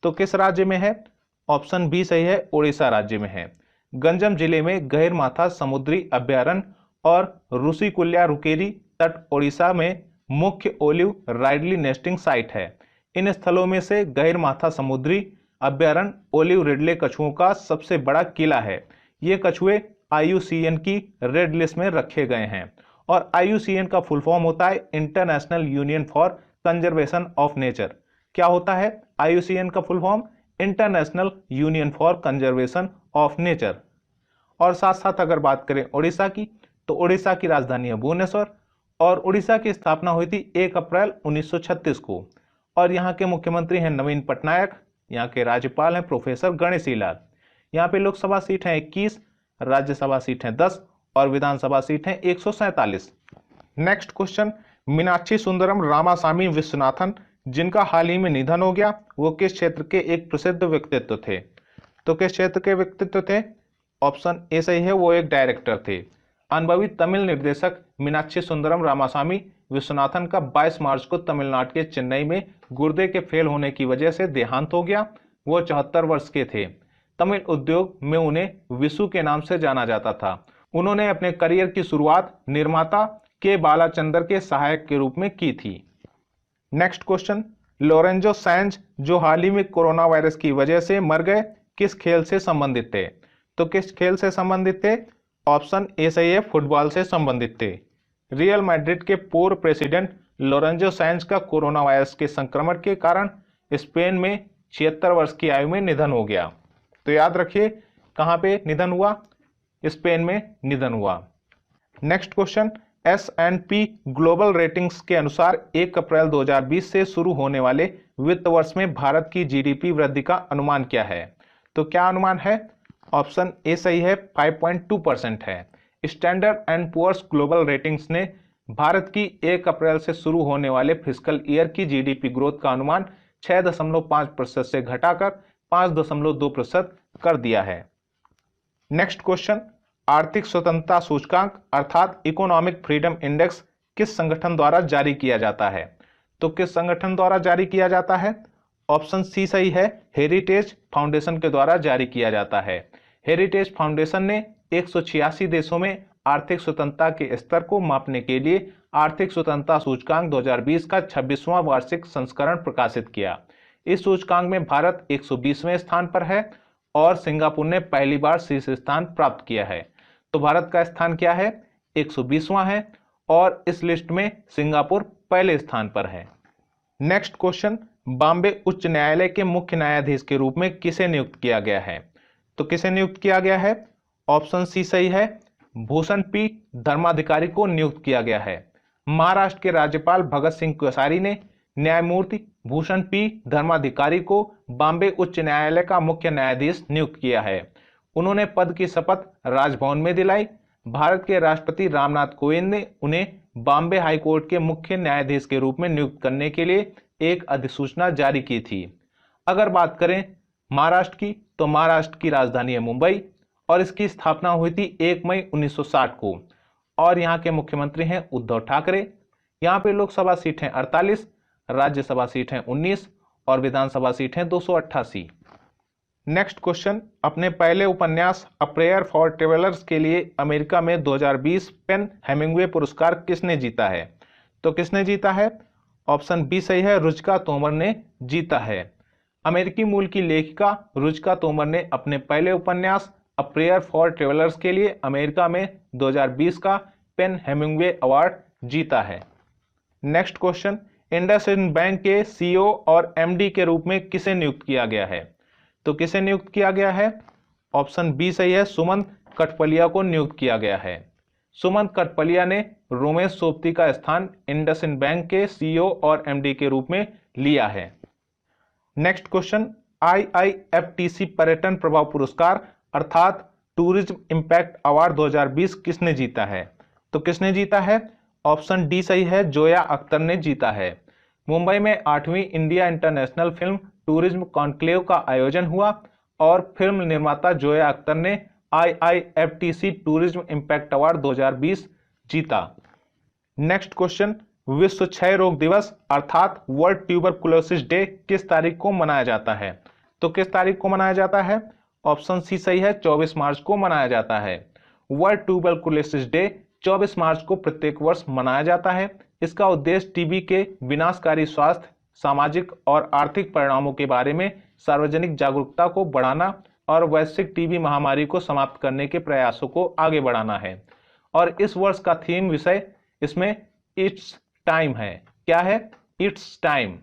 तो किस राज्य में है? ऑप्शन बी सही है, ओडिशा राज्य में है। गंजम जिले में गहिरमाथा समुद्री अभयारण्य और ऋषिकुल्या रुकेरी तट ओडिशा में मुख्य ओलिव राइडली नेस्टिंग साइट है। इन स्थलों में से गहिरमाथा समुद्री अभयारण्य ओलिव रिडले कछुओं का सबसे बड़ा किला है। ये कछुए IUCN की रेड लिस्ट में रखे गए हैं और IUCN का फुल फॉर्म होता है international union for conservation of nature. क्या होता है IUCN का full form? International union for conservation of nature. और साथ साथ अगर बात करें उड़ीसा की, तो उड़ीसा की राजधानी है भुवनेश्वर और उड़ीसा की स्थापना हुई थी 1 अप्रैल 1936 को और यहाँ के मुख्यमंत्री हैं नवीन पटनायक, यहाँ के राज्यपाल हैं प्रोफेसर गणेशी लाल। यहाँ पे लोकसभा सीट है 21, राज्यसभा सीट है 10 और विधानसभा सीट है 147। नेक्स्ट क्वेश्चन, मीनाक्षी सुंदरम रामासामी विश्वनाथन जिनका हाल ही में निधन हो गया, वो किस क्षेत्र के एक प्रसिद्ध व्यक्तित्व थे? तो किस क्षेत्र के व्यक्तित्व थे? ऑप्शन ए सही है, वो एक डायरेक्टर थे। अनुभवी तमिल निर्देशक मीनाक्षी सुंदरम रामासामी विश्वनाथन का 22 मार्च को तमिलनाडु के चेन्नई में गुर्दे के फेल होने की वजह से देहांत हो गया। वो 74 वर्ष के थे। तमिल उद्योग में उन्हें विशु के नाम से जाना जाता था। उन्होंने अपने करियर की शुरुआत निर्माता के बालाचंदर के सहायक के रूप में की थी। नेक्स्ट क्वेश्चन, लोरेंजो सैंज जो हाल ही में कोरोना वायरस की वजह से मर गए, किस खेल से संबंधित थे? तो किस खेल से संबंधित थे? ऑप्शन ए सही है, फुटबॉल से संबंधित थे। रियल मैड्रिड के पूर्व प्रेसिडेंट लोरेंजो सैंज का कोरोना वायरस के संक्रमण के कारण स्पेन में 76 वर्ष की आयु में निधन हो गया। तो याद रखिए कहां पे निधन हुआ? स्पेन में निधन हुआ। Next question, S&P global ratings के अनुसार 1 अप्रैल 2020 से शुरू होने वाले वित्त वर्ष में भारत की GDP वृद्धि का अनुमान क्या है? तो क्या अनुमान है? ऑप्शन ए सही है, 5.2% है। Standard and Poor's Global Ratings ने भारत की 1 अप्रैल से शुरू होने वाले फिस्कल ईयर की GDP ग्रोथ का अनुमान 6.5% से घटाकर 5.2% कर दिया है। नेक्स्ट क्वेश्चन, आर्थिक स्वतंत्रता सूचकांक अर्थात इकोनॉमिक फ्रीडम इंडेक्स किस संगठन द्वारा जारी किया जाता है? तो किस संगठन द्वारा जारी किया जाता है? ऑप्शन सी सही है, हेरिटेज फाउंडेशन के द्वारा जारी किया जाता है। हेरिटेज फाउंडेशन ने 186 देशों में आर्थिक स्वतंत्रता के स्तर को मापने के लिए आर्थिक स्वतंत्रता सूचकांक 2020 का 26वां वार्षिक संस्करण प्रकाशित किया। इस सूचकांक में भारत 120वें स्थान पर है और सिंगापुर ने पहली बार शीर्ष स्थान प्राप्त किया है। तो भारत का स्थान क्या है? 120वां है और इस लिस्ट में सिंगापुर पहले स्थान पर है। नेक्स्ट क्वेश्चन, बॉम्बे उच्च न्यायालय के मुख्य न्यायाधीश के रूप में किसे नियुक्त किया गया है? तो किसे नियुक्त किया गया है? ऑप्शन सी सही है, भूषण पी धर्माधिकारी को नियुक्त किया गया है। महाराष्ट्र के राज्यपाल भगत सिंह कोश्यारी ने न्यायमूर्ति भूषण पी धर्माधिकारी को बॉम्बे उच्च न्यायालय का मुख्य न्यायाधीश नियुक्त किया है। उन्होंने पद की शपथ राजभवन में दिलाई। भारत के राष्ट्रपति रामनाथ कोविंद ने उन्हें बॉम्बे हाईकोर्ट के मुख्य न्यायाधीश के रूप में नियुक्त करने के लिए एक अधिसूचना जारी की थी। अगर बात करें महाराष्ट्र की, तो महाराष्ट्र की राजधानी है मुंबई और इसकी स्थापना हुई थी 1 मई 1960 को और यहाँ के मुख्यमंत्री हैं उद्धव ठाकरे। यहाँ पे लोकसभा सीट हैं 48, राज्यसभा सीट हैं 19 और विधानसभा सीट हैं 288। नेक्स्ट क्वेश्चन, अपने पहले उपन्यास अ प्रेयर फॉर ट्रेवलर्स के लिए अमेरिका में 2020 पेन हेमिंग्वे पुरस्कार किसने जीता है? तो किसने जीता है? ऑप्शन बी सही है, रुचिका तोमर ने जीता है। अमेरिकी मूल की लेखिका रुचिका तोमर ने अपने पहले उपन्यास अ प्रेयर फॉर ट्रेवलर्स के लिए अमेरिका में 2020 का पेन हेमिंग्वे अवार्ड जीता है। नेक्स्ट क्वेश्चन, इंडसइंड बैंक के सीईओ और एमडी के रूप में किसे नियुक्त किया गया है? तो किसे नियुक्त किया गया है? ऑप्शन बी सही है, सुमंत कठपलिया को नियुक्त किया गया है। सुमंत कठपलिया ने रोमेश सोबती का स्थान इंडसइंड बैंक के सीईओ और एमडी के रूप में लिया है। नेक्स्ट क्वेश्चन, आईआईएफटीसी पर्यटन प्रभाव पुरस्कार अर्थात टूरिज्म इंपैक्ट अवार्ड 2020 किसने जीता है? तो किसने जीता है? ऑप्शन डी सही है, जोया अख्तर ने जीता है। मुंबई में 8वीं India international film tourism conclave का आयोजन हुआ और फिल्म निर्माता जोया अख्तर ने आईआईएफटीसी टूरिज्म इंपैक्ट अवार्ड 2020 जीता। नेक्स्ट क्वेश्चन, विश्व क्षय रोग दिवस अर्थात वर्ल्ड ट्यूबरकुलोसिस डे किस तारीख को मनाया जाता है? तो किस तारीख को मनाया जाता है? ऑप्शन सी सही है, 24 मार्च को मनाया जाता है। वर्ल्ड ट्यूबरकुलोसिस डे 24 मार्च को प्रत्येक वर्ष मनाया जाता है। इसका उद्देश्य टीबी के विनाशकारी स्वास्थ्य, सामाजिक और आर्थिक परिणामों के बारे में सार्वजनिक जागरूकता को बढ़ाना और वैश्विक टीबी महामारी को समाप्त करने के प्रयासों को आगे बढ़ाना है। और इस वर्ष का थीम विषय इसमें इट्स टाइम है। क्या है? It's time.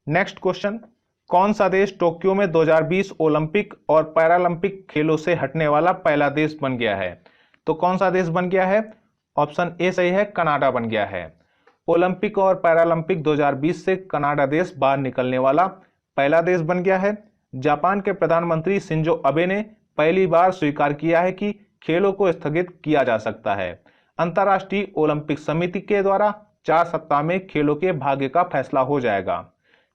नेक्स्ट क्वेश्चन, कौन सा देश टोक्यो में 2020 ओलंपिक और पैरालंपिक खेलों से हटने वाला पहला देश बन गया है? तो कौन सा देश बन गया है? ऑप्शन ए सही है, कनाडा बन गया है। ओलंपिक और पैरालंपिक 2020 से कनाडा देश बाहर निकलने वाला पहला देश बन गया है। जापान के प्रधानमंत्री शिंजो अबे ने पहली बार स्वीकार किया है कि खेलों को स्थगित किया जा सकता है। अंतर्राष्ट्रीय ओलंपिक समिति के द्वारा 4 सप्ताह में खेलों के भाग्य का फैसला हो जाएगा।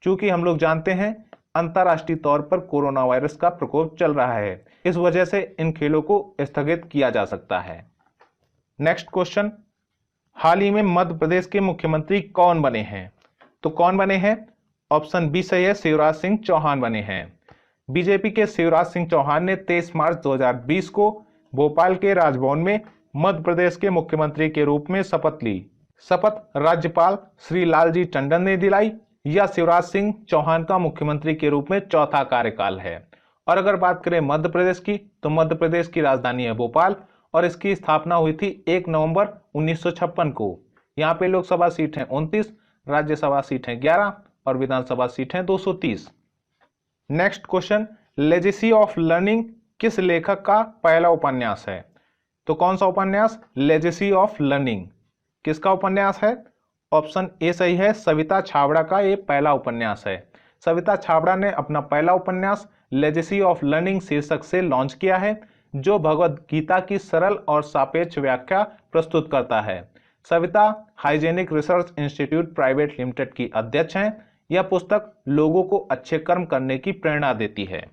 चूंकि हम लोग जानते हैं अंतर्राष्ट्रीय तौर पर कोरोना वायरस का प्रकोप चल रहा है, इस वजह से इन खेलों को स्थगित किया जा सकता है। नेक्स्ट क्वेश्चन, हाल ही में मध्य प्रदेश के मुख्यमंत्री कौन बने हैं? तो कौन बने हैं? ऑप्शन बी सही है, शिवराज सिंह चौहान बने हैं। बीजेपी के शिवराज सिंह चौहान ने 23 मार्च 2020 को भोपाल के राजभवन में मध्य प्रदेश के मुख्यमंत्री के रूप में शपथ ली। शपथ राज्यपाल श्री लालजी टंडन ने दिलाई। यह शिवराज सिंह चौहान का मुख्यमंत्री के रूप में चौथा कार्यकाल है। और अगर बात करें मध्य प्रदेश की, तो मध्य प्रदेश की राजधानी है भोपाल और इसकी स्थापना हुई थी 1 नवंबर 1956 को। यहाँ पे लोकसभा सीट है 29, राज्यसभा सीट है 11 और विधानसभा सीट है 230। Next question, legacy of learning किस लेखक का पहला उपन्यास है? तो कौन सा उपन्यास? लेजेसी ऑफ लर्निंग किसका उपन्यास है? ऑप्शन ए सही है, सविता छाबड़ा का ये पहला उपन्यास है। सविता छाबड़ा ने अपना पहला उपन्यास लेजेसी ऑफ लर्निंग शीर्षक से लॉन्च किया है, जो भगवद गीता की सरल और सापेक्ष व्याख्या प्रस्तुत करता है। Savita hygienic research institute private limited की अध्यक्ष हैं। यह पुस्तक लोगों को अच्छे कर्म करने की प्रेरणा देती है।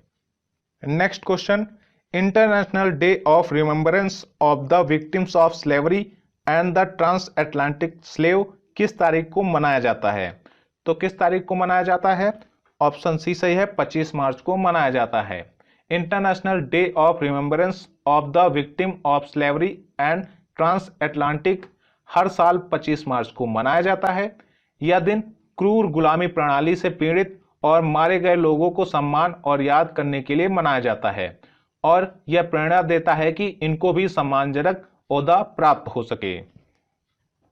Next question, international day of remembrance of the victims of slavery and the transatlantic slave किस तारीख को मनाया जाता है? तो किस तारीख को मनाया जाता है? ऑप्शन सी सही है, 25 मार्च को मनाया जाता है। International day of remembrance of the victim of slavery and transatlantic हर साल 25 मार्च को मनाया जाता है। यह दिन क्रूर गुलामी प्रणाली से पीड़ित और मारे गए लोगों को सम्मान और याद करने के लिए मनाया जाता है और यह प्रेरणा देता है कि इनको भी सम्मानजनक ओहदा प्राप्त हो सके।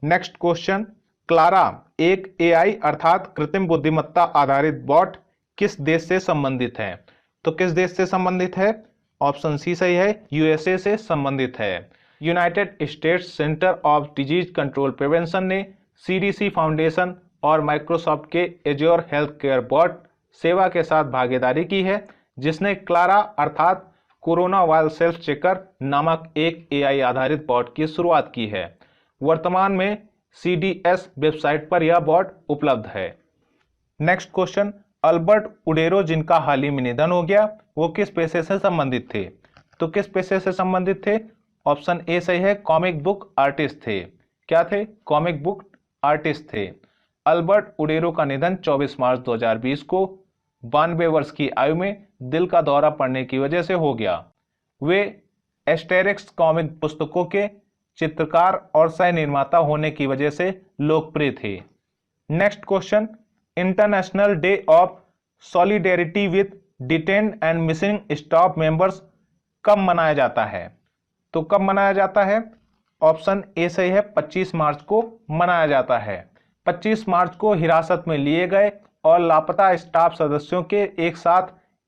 नेक्स्ट क्वेश्चन, क्लारा एक एआई अर्थात कृत्रिम बुद्धिमत्ता आधारित बॉट किस देश से संबंधित है? तो किस देश से संबंधित है? ऑप्शन सी सही है, यूएसए से संबंधित है। United states centre of disease control prevention ने सीडीसी फाउंडेशन और माइक्रोसॉफ्ट के एज्योर हेल्थ केयर बॉट सेवा के साथ भागीदारी की है, जिसने क्लारा अर्थात कोरोना वायरस सेल्फ चेकर नामक एक एआई आधारित बॉट की शुरुआत की है। वर्तमान में CDS वेबसाइट पर यह बॉट उपलब्ध है। नेक्स्ट क्वेश्चन, अल्बर्ट उडेरो जिनका हाल ही में निधन हो गया, वो किस पेशे से संबंधित थे? तो किस पेशे से संबंधित थे? ऑप्शन ए सही है, कॉमिक बुक आर्टिस्ट थे। क्या थे? कॉमिक बुक आर्टिस्ट थे। अल्बर्ट उडेरो का निधन 24 मार्च 2020 को 92 वर्ष की आयु में दिल का दौरा पड़ने की वजह से हो गया। वे एस्टेरिक्स कॉमिक पुस्तकों के चित्रकार और सह निर्माता होने की वजह से लोकप्रिय थे। Next question, international day of solidarity with detained and missing staff members कब मनाया जाता है? तो कब मनाया जाता है? ऑप्शन ए सही है, 25 मार्च को मनाया जाता है। 25 मार्च को हिरासत में लिए गए और लापता स्टाफ सदस्यों के एक साथ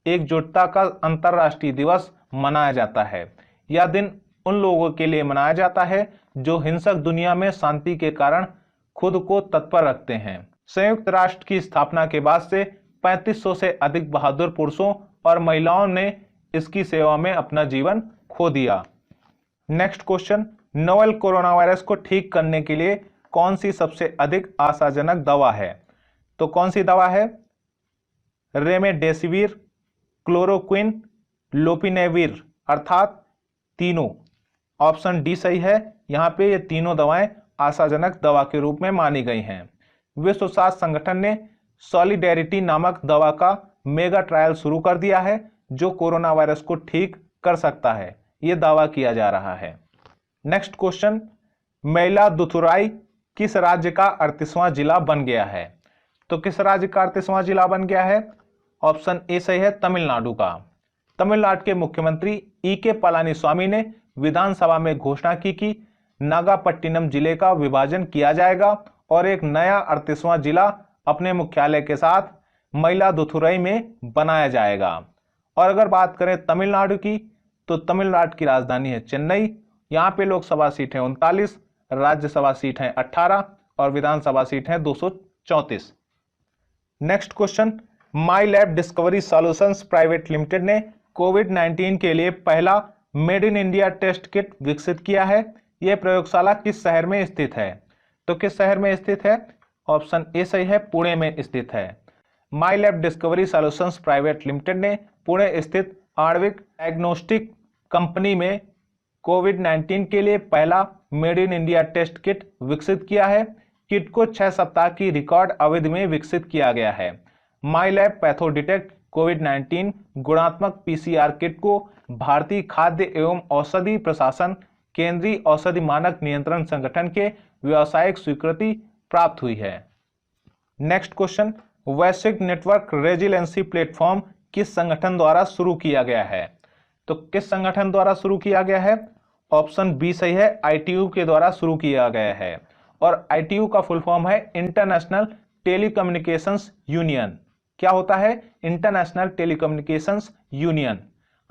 एकजुटता का अंतर्राष्ट्रीय दिवस मनाया जाता है। यह दिन उन लोगों के लिए मनाया जाता है जो हिंसक दुनिया में शांति के कारण खुद को तत्पर रखते हैं। संयुक्त राष्ट्र की स्थापना के बाद से 3500 से अधिक बहादुर पुरुषों और महिलाओं ने इसकी सेवा में अपना जीवन खो दिया। Next question, novel corona virus को ठीक करने के लिए कौन सी सबसे अधिक आशाजनक दवा है? तो कौन सी दवा है? रेमडेसिविर, क्लोरोक्विन, लोपिनेविर अर्थात तीनों। ऑप्शन डी सही है, यहाँ पे ये तीनों दवाएं आशाजनक दवा के रूप में मानी गई हैं। विश्व स्वास्थ्य संगठन ने सॉलिडेरिटी नामक दवा का मेगा ट्रायल शुरू कर दिया है जो कोरोना वायरस को ठीक कर सकता है, ये दावा किया जा रहा है। नेक्स्ट क्वेश्चन, मयिलादुथुराई किस राज्य का 38वां जिला बन गया है? तो किस राज्य का 38वां जिला बन गया है? ऑप्शन ए सही है, तमिलनाडु का। तमिलनाडु के मुख्यमंत्री E.K. पलानीस्वामी ने विधानसभा में घोषणा की कि नागापट्टिनम जिले का विभाजन किया जाएगा और एक नया 38वां जिला अपने मुख्यालय के साथ मयिलादुथुराई में बनाया जाएगा। और अगर बात करें तमिलनाडु की, तो तमिलनाडु की राजधानी है चेन्नई। यहाँ पे लोकसभा सीट है 39, राज्यसभा सीट है 18 और विधानसभा सीट है 234। Next question, Mylab Discovery Solutions Private Limited ने कोविड-19 के लिए पहला made in India test kit विकसित किया है। यह प्रयोगशाला किस शहर में स्थित है? तो किस शहर में स्थित है? ऑप्शन ए सही है, पुणे में स्थित है। Mylab Discovery Solutions Private Limited ने पुणे स्थित आणविक डायग्नोस्टिक कंपनी में कोविड-19 के लिए पहला made in India test kit विकसित किया है। किट को 6 सप्ताह की रिकॉर्ड अवधि में विकसित किया गया है। माई लैब पैथोडिटेक्ट कोविड-19 गुणात्मक PCR किट को भारतीय खाद्य एवं औषधि प्रशासन, केंद्रीय औषधि मानक नियंत्रण संगठन के व्यावसायिक स्वीकृति प्राप्त हुई है। नेक्स्ट क्वेश्चन, वैश्विक नेटवर्क रेजिलेंसी प्लेटफॉर्म किस संगठन द्वारा शुरू किया गया है? तो किस संगठन द्वारा शुरू किया गया है? ऑप्शन बी सही है, ITU के द्वारा शुरू किया गया है। और ITU का फुल फॉर्म है इंटरनेशनल टेलीकम्युनिकेशंस यूनियन। क्या होता है? International telecommunications union.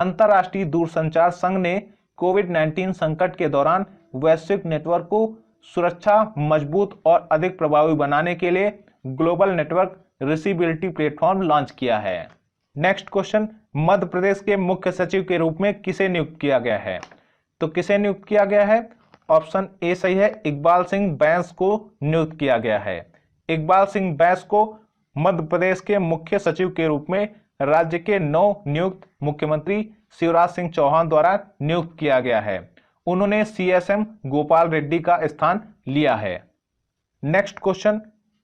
अंतरराष्ट्रीय दूरसंचार संघ ने कोविड-19 संकट के दौरान वैश्विक नेटवर्क को सुरक्षा, मजबूत और अधिक प्रभावी बनाने के लिए ग्लोबल नेटवर्क रिसीबिलिटी प्लेटफॉर्म लॉन्च किया है। नेक्स्ट क्वेश्चन, मध्य प्रदेश के मुख्य सचिव के रूप में किसे नियुक्त किया गया है? तो किसे नियुक्त किया गया है? ऑप्शन ए सही है, इकबाल सिंह बैंस को नियुक्त किया गया है। इकबाल सिंह बैंस को मध्य प्रदेश के मुख्य सचिव के रूप में राज्य के नव नियुक्त मुख्यमंत्री शिवराज सिंह चौहान द्वारा नियुक्त किया गया है। उन्होंने CSM गोपाल रेड्डी का स्थान लिया है। नेक्स्ट क्वेश्चन,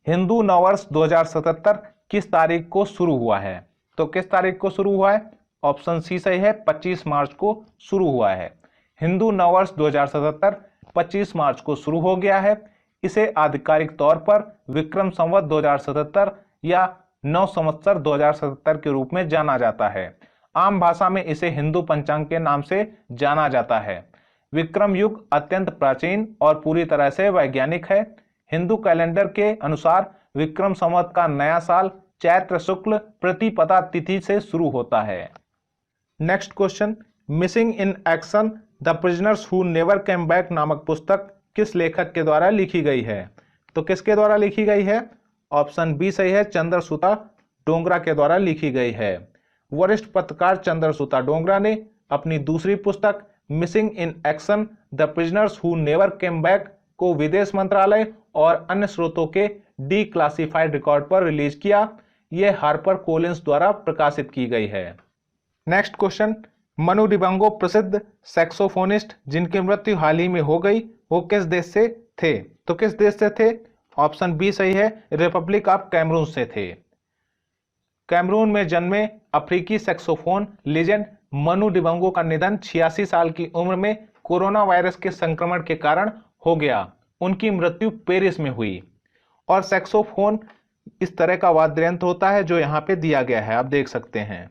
हिंदू नववर्ष 2077 किस तारीख को शुरू हुआ है? तो किस तारीख को शुरू हुआ है? ऑप्शन सी सही है, 25 मार्च को शुरू हुआ है। हिंदू नववर्ष 2077 25 मार्च को शुरू हो गया है। इसे आधिकारिक तौर पर विक्रम संवत 2077 या 9 संवत्सर 2077 के रूप में जाना जाता है। आम भाषा में इसे हिंदू पंचांग के नाम से जाना जाता है। विक्रम युग अत्यंत प्राचीन और पूरी तरह से वैज्ञानिक है। हिंदू कैलेंडर के अनुसार विक्रम संवत का नया साल चैत्र शुक्ल प्रतिपदा तिथि से शुरू होता है। Next question, missing in action the prisoners who never came back नामक पुस्तक किस लेखक के द्वारा लिखी गई है? तो किसके द्वारा लिखी गई है? ऑप्शन बी सही है, चंद्रसूता डोंगरा के द्वारा लिखी गई है। वरिष्ठ पत्रकार चंद्रसूता डोंगरा ने अपनी दूसरी पुस्तक missing in action the prisoners who never came back को विदेश मंत्रालय और अन्य स्रोतों के डीक्लासिफाइड रिकॉर्ड पर रिलीज किया। यह हार्पर कोलिंस द्वारा प्रकाशित की गई है। नेक्स्ट क्वेश्चन, मनु डिबंगो प्रसिद्ध सैक्सोफोनिस्ट जिनकी मृत्यु हाल ही में हो गई, वो किस देश से थे? तो किस देश से थे? ऑप्शन बी सही है, रिपब्लिक ऑफ कैमरून से थे। कैमरून में जन्मे अफ्रीकी सैक्सोफोन लीजेंड मनु डिबंगो का निधन 86 साल की उम्र में कोरोना वायरस के संक्रमण के कारण हो गया। उनकी मृत्यु पेरिस में हुई। और सैक्सोफोन इस तरह का वाद्य यंत्र होता है जो यहाँ पे दिया गया है, आप देख सकते हैं।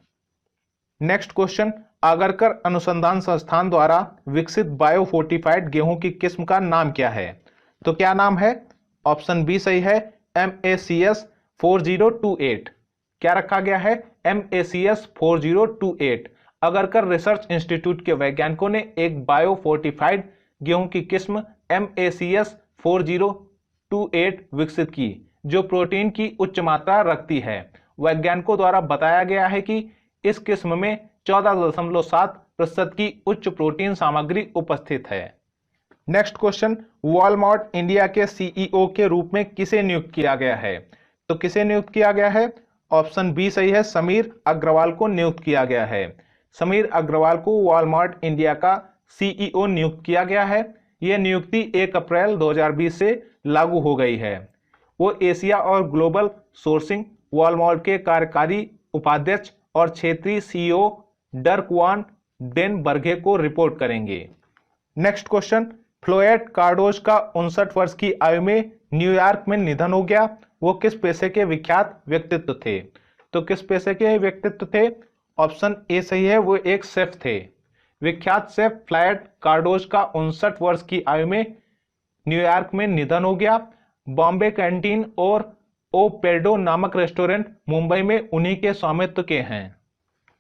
नेक्स्ट क्वेश्चन, आगरकर अनुसंधान संस्थान द्वारा विकसित बायोफोर्टिफाइड गेहूं की किस्म का नाम क्या है? तो क्या नाम है? ऑप्शन बी सही है, MACS 4028। क्या रखा गया है? MACS 4028। आगरकर रिसर्च इंस्टीट्यूट के वैज्ञानिकों ने एक बायोफोर्टिफाइड गेहूं की किस्म MACS 4028 विकसित की जो प्रोटीन की उच्च मात्रा रखती है। वैज्ञानिकों द्वारा बताया गया है कि इस किस्म में 14.7% की उच्च प्रोटीन सामग्री उपस्थित है। नेक्स्ट क्वेश्चन, वॉलमार्ट इंडिया के CEO के रूप में किसे नियुक्त किया गया है? तो किसे नियुक्त किया गया है? ऑप्शन बी सही है, समीर अग्रवाल को नियुक्त किया गया है। समीर अग्रवाल को वॉलमार्ट इंडिया का CEO नियुक्त किया गया है। यह नियुक्ति 1 अप्रैल 2020 से लागू हो गई है। वो एशिया और ग्लोबल सोर्सिंग वॉलमार्ट के कार्यकारी उपाध्यक्ष और क्षेत्रीय CEO डर्क वान डेन बर्गे को रिपोर्ट करेंगे। नेक्स्ट क्वेश्चन, फ्लोएड कार्डोज का 59 वर्ष की आयु में न्यूयॉर्क में निधन हो गया। वो किस पेशे के विख्यात व्यक्तित्व थे? तो किस पेशे के व्यक्तित्व थे? ऑप्शन ए सही है, वो एक शेफ थे। विख्यात शेफ फ्लोएड कार्डोज का 59 वर्ष की आयु में न्यूयॉर्क में निधन हो गया। बॉम्बे कैंटीन और ओ पेडो नामक रेस्टोरेंट मुंबई में उन्हीं के स्वामित्व के हैं।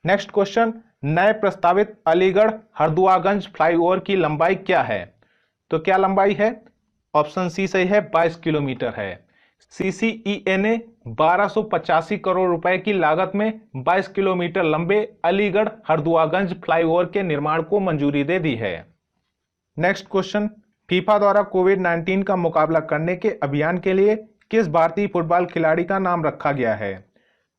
नेक्स्ट क्वेश्चन, नए प्रस्तावित अलीगढ़ हरदुआगंज फ्लाईओवर की लंबाई क्या है? तो क्या लंबाई है? ऑप्शन सी सही है, 22 किलोमीटर है। CCEA ने 1285 करोड़ रुपए की लागत में 22 किलोमीटर लंबे अलीगढ़ हरदुआगंज फ्लाईओवर के निर्माण को मंजूरी दे दी है। नेक्स्ट क्वेश्चन, फीफा द्वारा कोविड-19 का मुकाबला करने के अभियान के लिए किस भारतीय फुटबॉल खिलाड़ी का नाम रखा गया है?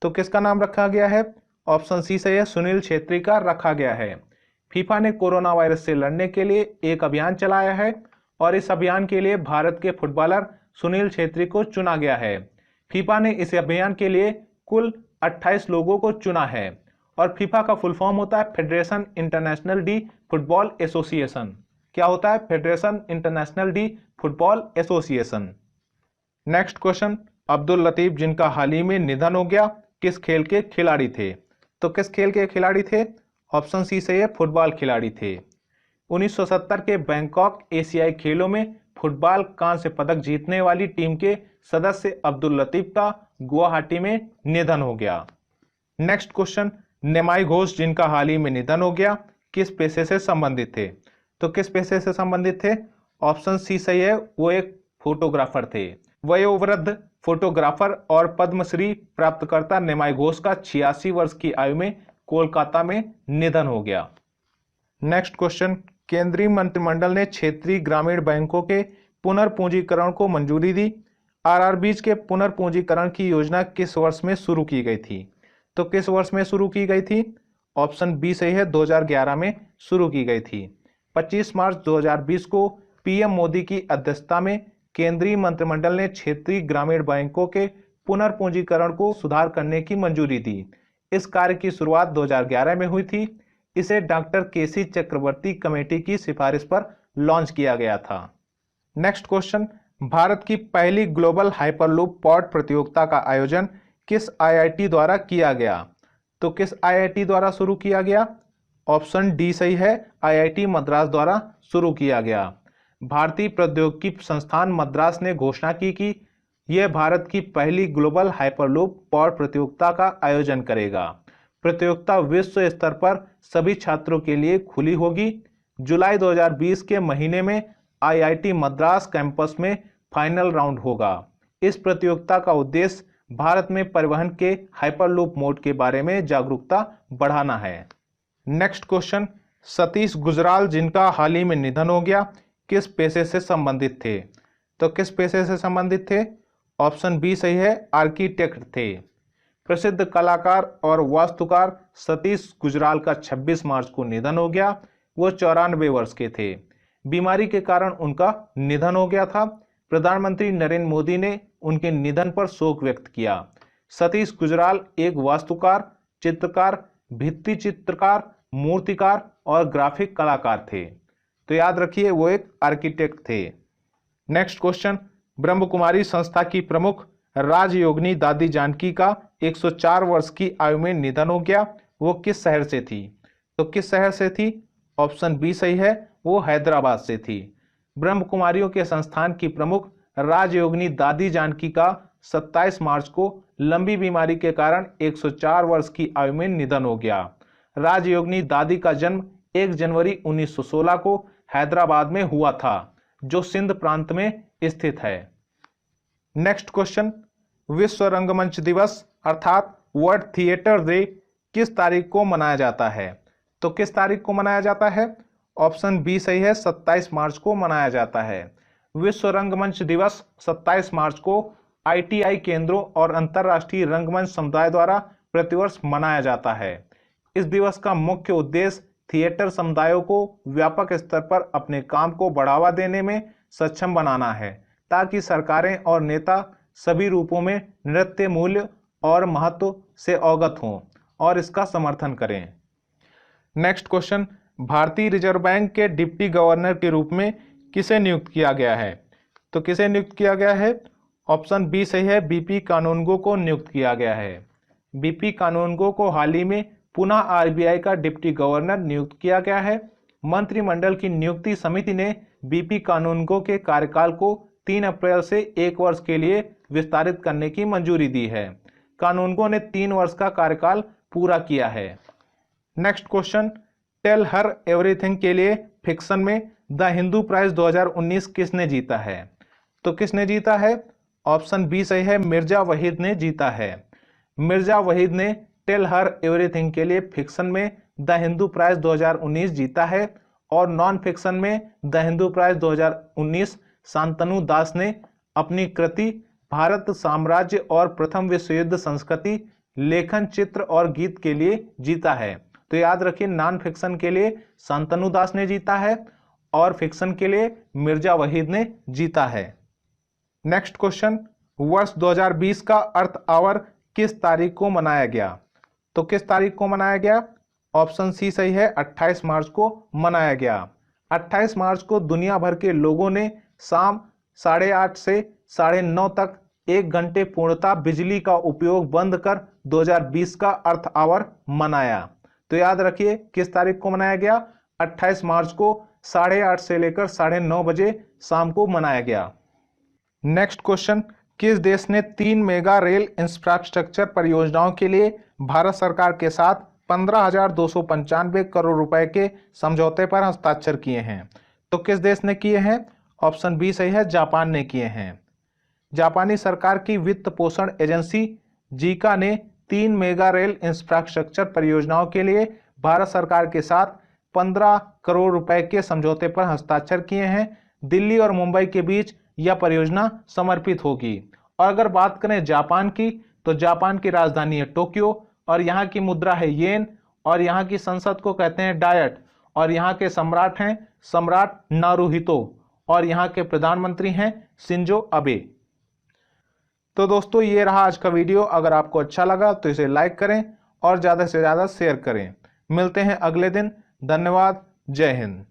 तो किसका नाम रखा गया है? ऑप्शन सी सही है, सुनील छेत्री का रखा गया है। फीफा ने कोरोना वायरस से लड़ने के लिए एक अभियान चलाया है और इस अभियान के लिए भारत के फुटबॉलर सुनील छेत्री को चुना गया है। फीफा ने इस अभियान के लिए कुल 28 लोगों को चुना है और फीफा का फुल फॉर्म होता है federation international D football association. क्या होता है? Federation international D football association. Next question, Abdul Latif जिनका हाल ही में निधन हो गया किस खेल के खिलाड़ी थे? तो किस खेल के खिलाड़ी थे? ऑप्शन सी सही है, फुटबॉल खिलाड़ी थे। 1970 के बैंकॉक एशियाई खेलों में फुटबॉल कांस्य पदक जीतने वाली टीम के सदस्य अब्दुल लतीफ का गुवाहाटी में निधन हो गया। नेक्स्ट क्वेश्चन, नेमाई घोष जिनका हाल ही में निधन हो गया किस पेशे से संबंधित थे? तो किस पेशे से संबंधित थे? ऑप्शन सी सही है, वो एक फोटोग्राफर थे। वयोवृद्ध फोटोग्राफर और पद्मश्री प्राप्तकर्ता नेमाई घोष का 86 वर्ष की आयु में कोलकाता में निधन हो गया। नेक्स्ट क्वेश्चन, केंद्रीय मंत्रिमंडल ने क्षेत्रीय ग्रामीण बैंकों के पुनर्पूंजीकरण को मंजूरी दी। RRBs के पुनर्पूंजीकरण की योजना किस वर्ष में शुरू की गई थी? तो किस वर्ष में शुरू की गई थी? ऑप्शन बी सही है, 2011 में शुरू की गई थी। 25 मार्च 2020 को PM मोदी की अध्यक्षता में केंद्रीय मंत्रिमंडल ने क्षेत्रीय ग्रामीण बैंकों के पुनर्पूंजीकरण को सुधार करने की मंजूरी दी। इस कार्य की शुरुआत 2011 में हुई थी। इसे डॉक्टर KC चक्रवर्ती कमेटी की सिफारिश पर लॉन्च किया गया था। नेक्स्ट क्वेश्चन, भारत की पहली ग्लोबल हाइपरलूप पॉड प्रतियोगिता का आयोजन किस आईआईटी द्वारा किया गया? तो किस आईआईटी द्वारा शुरू किया गया? ऑप्शन डी सही है, आईआईटी मद्रास द्वारा शुरू किया गया। भारतीय प्रौद्योगिकी संस्थान मद्रास ने घोषणा की कि यह भारत की पहली ग्लोबल हाइपरलूप पौड़ प्रतियोगिता का आयोजन करेगा। प्रतियोगिता विश्व स्तर पर सभी छात्रों के लिए खुली होगी। जुलाई 2020 के महीने में आईआईटी मद्रास कैंपस में फाइनल राउंड होगा। इस प्रतियोगिता का उद्देश्य भारत में परिवहन के हाइपरलूप मोड के बारे में जागरूकता बढ़ाना है। नेक्स्ट क्वेश्चन, सतीश गुजराल जिनका हाल ही में निधन हो गया, किस पेशे से संबंधित थे? तो किस पेशे से संबंधित थे? ऑप्शन बी सही है, आर्किटेक्ट थे। प्रसिद्ध कलाकार और वास्तुकार सतीश गुजराल का 26 मार्च को निधन हो गया। वो 94 वर्ष के थे। बीमारी के कारण उनका निधन हो गया था। प्रधानमंत्री नरेंद्र मोदी ने उनके निधन पर शोक व्यक्त किया। सतीश गुजराल एक वास्तुकार, चित्रकार, भित्ति चित्रकार, मूर्तिकार और ग्राफिक कलाकार थे। तो याद रखिए वो एक आर्किटेक्ट थे। नेक्स्ट क्वेश्चन, ब्रह्म कुमारी संस्था की प्रमुख राजयोगिनी दादी जानकी का 104 वर्ष की आयु में निधन हो गया। वो किस शहर से थी? तो किस शहर से थी? ऑप्शन बी सही है, वो हैदराबाद से थी। ब्रह्म कुमारियों के संस्थान की प्रमुख राजयोगिनी दादी जानकी का 27 मार्च को लंबी बीमारी के कारण 104 वर्ष की आयु में निधन हो गया। राजयोगिनी दादी का जन्म 1 जनवरी 1916 को हैदराबाद में हुआ था, जो सिंध प्रांत में स्थित है। नेक्स्ट क्वेश्चन, विश्व रंगमंच दिवस अर्थात वर्ल्ड थिएटर डे किस तारीख को मनाया जाता है? तो किस तारीख को मनाया जाता है? ऑप्शन बी सही है, 27 मार्च को मनाया जाता है। विश्व रंगमंच दिवस 27 मार्च को आईटीआई केंद्रों और अंतर्राष्ट्रीय रंगमंच समुदाय द्वारा प्रतिवर्ष मनाया जाता है। इस दिवस का मुख्य उद्देश्य थिएटर समुदायों को व्यापक स्तर पर अपने काम को बढ़ावा देने में सक्षम बनाना है, ताकि सरकारें और नेता सभी रूपों में नृत्य मूल्य और महत्व से अवगत हों और इसका समर्थन करें। नेक्स्ट क्वेश्चन, भारतीय रिजर्व बैंक के डिप्टी गवर्नर के रूप में किसे नियुक्त किया गया है? तो किसे नियुक्त किया गया है? ऑप्शन बी सही है, बीपी कानूनगो को नियुक्त किया गया है। बीपी कानूनगो को हाल ही में पुनः आरबीआई का डिप्टी गवर्नर नियुक्त किया गया है। मंत्रिमंडल की नियुक्ति समिति ने बीपी कानूनगो के कार्यकाल को 3 अप्रैल से 1 वर्ष के लिए विस्तारित करने की मंजूरी दी है। कानूनगो ने 3 वर्ष का कार्यकाल पूरा किया है। Next question, tell her everything के लिए फिक्शन में द हिंदू प्राइज 2019 किसने जीता है? तो किसने जीता है? ऑप्शन बी सही है, मिर्जा वहीद ने जीता है। मिर्जा वहीद ने टेल हर एवरीथिंग के लिए फिक्शन में द हिंदू प्राइज 2019 जीता है और नॉन फिक्शन में द हिंदू प्राइज 2019 शांतनु दास ने अपनी कृति भारत साम्राज्य और प्रथम विश्व युद्ध संस्कृति लेखन, चित्र और गीत के लिए जीता है। तो याद रखिए, नॉन फिक्शन के लिए शांतनु दास ने जीता है और फिक्शन के लिए मिर्जा वहीद ने जीता है। नेक्स्ट क्वेश्चन, वर्ष 2020 का अर्थ आवर किस तारीख को मनाया गया? तो किस तारीख को मनाया गया? ऑप्शन सी सही है, 28 मार्च को मनाया गया। 28 मार्च को दुनिया भर के लोगों ने शाम 8:30 से 9:30 तक 1 घंटे पूर्णतः बिजली का उपयोग बंद कर 2020 का अर्थ आवर मनाया। तो याद रखिए किस तारीख को मनाया गया? 28 मार्च को 8:30 से लेकर 9:30 बजे शाम को मनाया गया। नेक्स्ट क्वेश्चन, किस देश ने 3 मेगा रेल इंफ्रास्ट्रक्चर परियोजनाओं के लिए भारत सरकार के साथ 15,295 करोड़ रुपए के समझौते पर हस्ताक्षर किए हैं? तो किस देश ने किए हैं? ऑप्शन बी सही है, जापान ने किए हैं। जापानी सरकार की वित्त पोषण एजेंसी जीका ने 3 मेगा रेल इंफ्रास्ट्रक्चर परियोजनाओं के लिए भारत सरकार के साथ 15 करोड़ रुपए के समझौते पर हस्ताक्षर किए हैं। दिल्ली और मुंबई के बीच यह परियोजना समर्पित होगी। और अगर बात करें जापान की, तो जापान की राजधानी है टोक्यो और यहाँ की मुद्रा है येन और यहाँ की संसद को कहते हैं डायट और यहाँ के सम्राट हैं सम्राट नारुहितो और यहाँ के प्रधानमंत्री हैं शिंजो अबे। तो दोस्तों ये रहा आज का वीडियो। अगर आपको अच्छा लगा तो इसे लाइक करें और ज़्यादा से ज़्यादा शेयर करें। मिलते हैं अगले दिन। धन्यवाद। जय हिंद।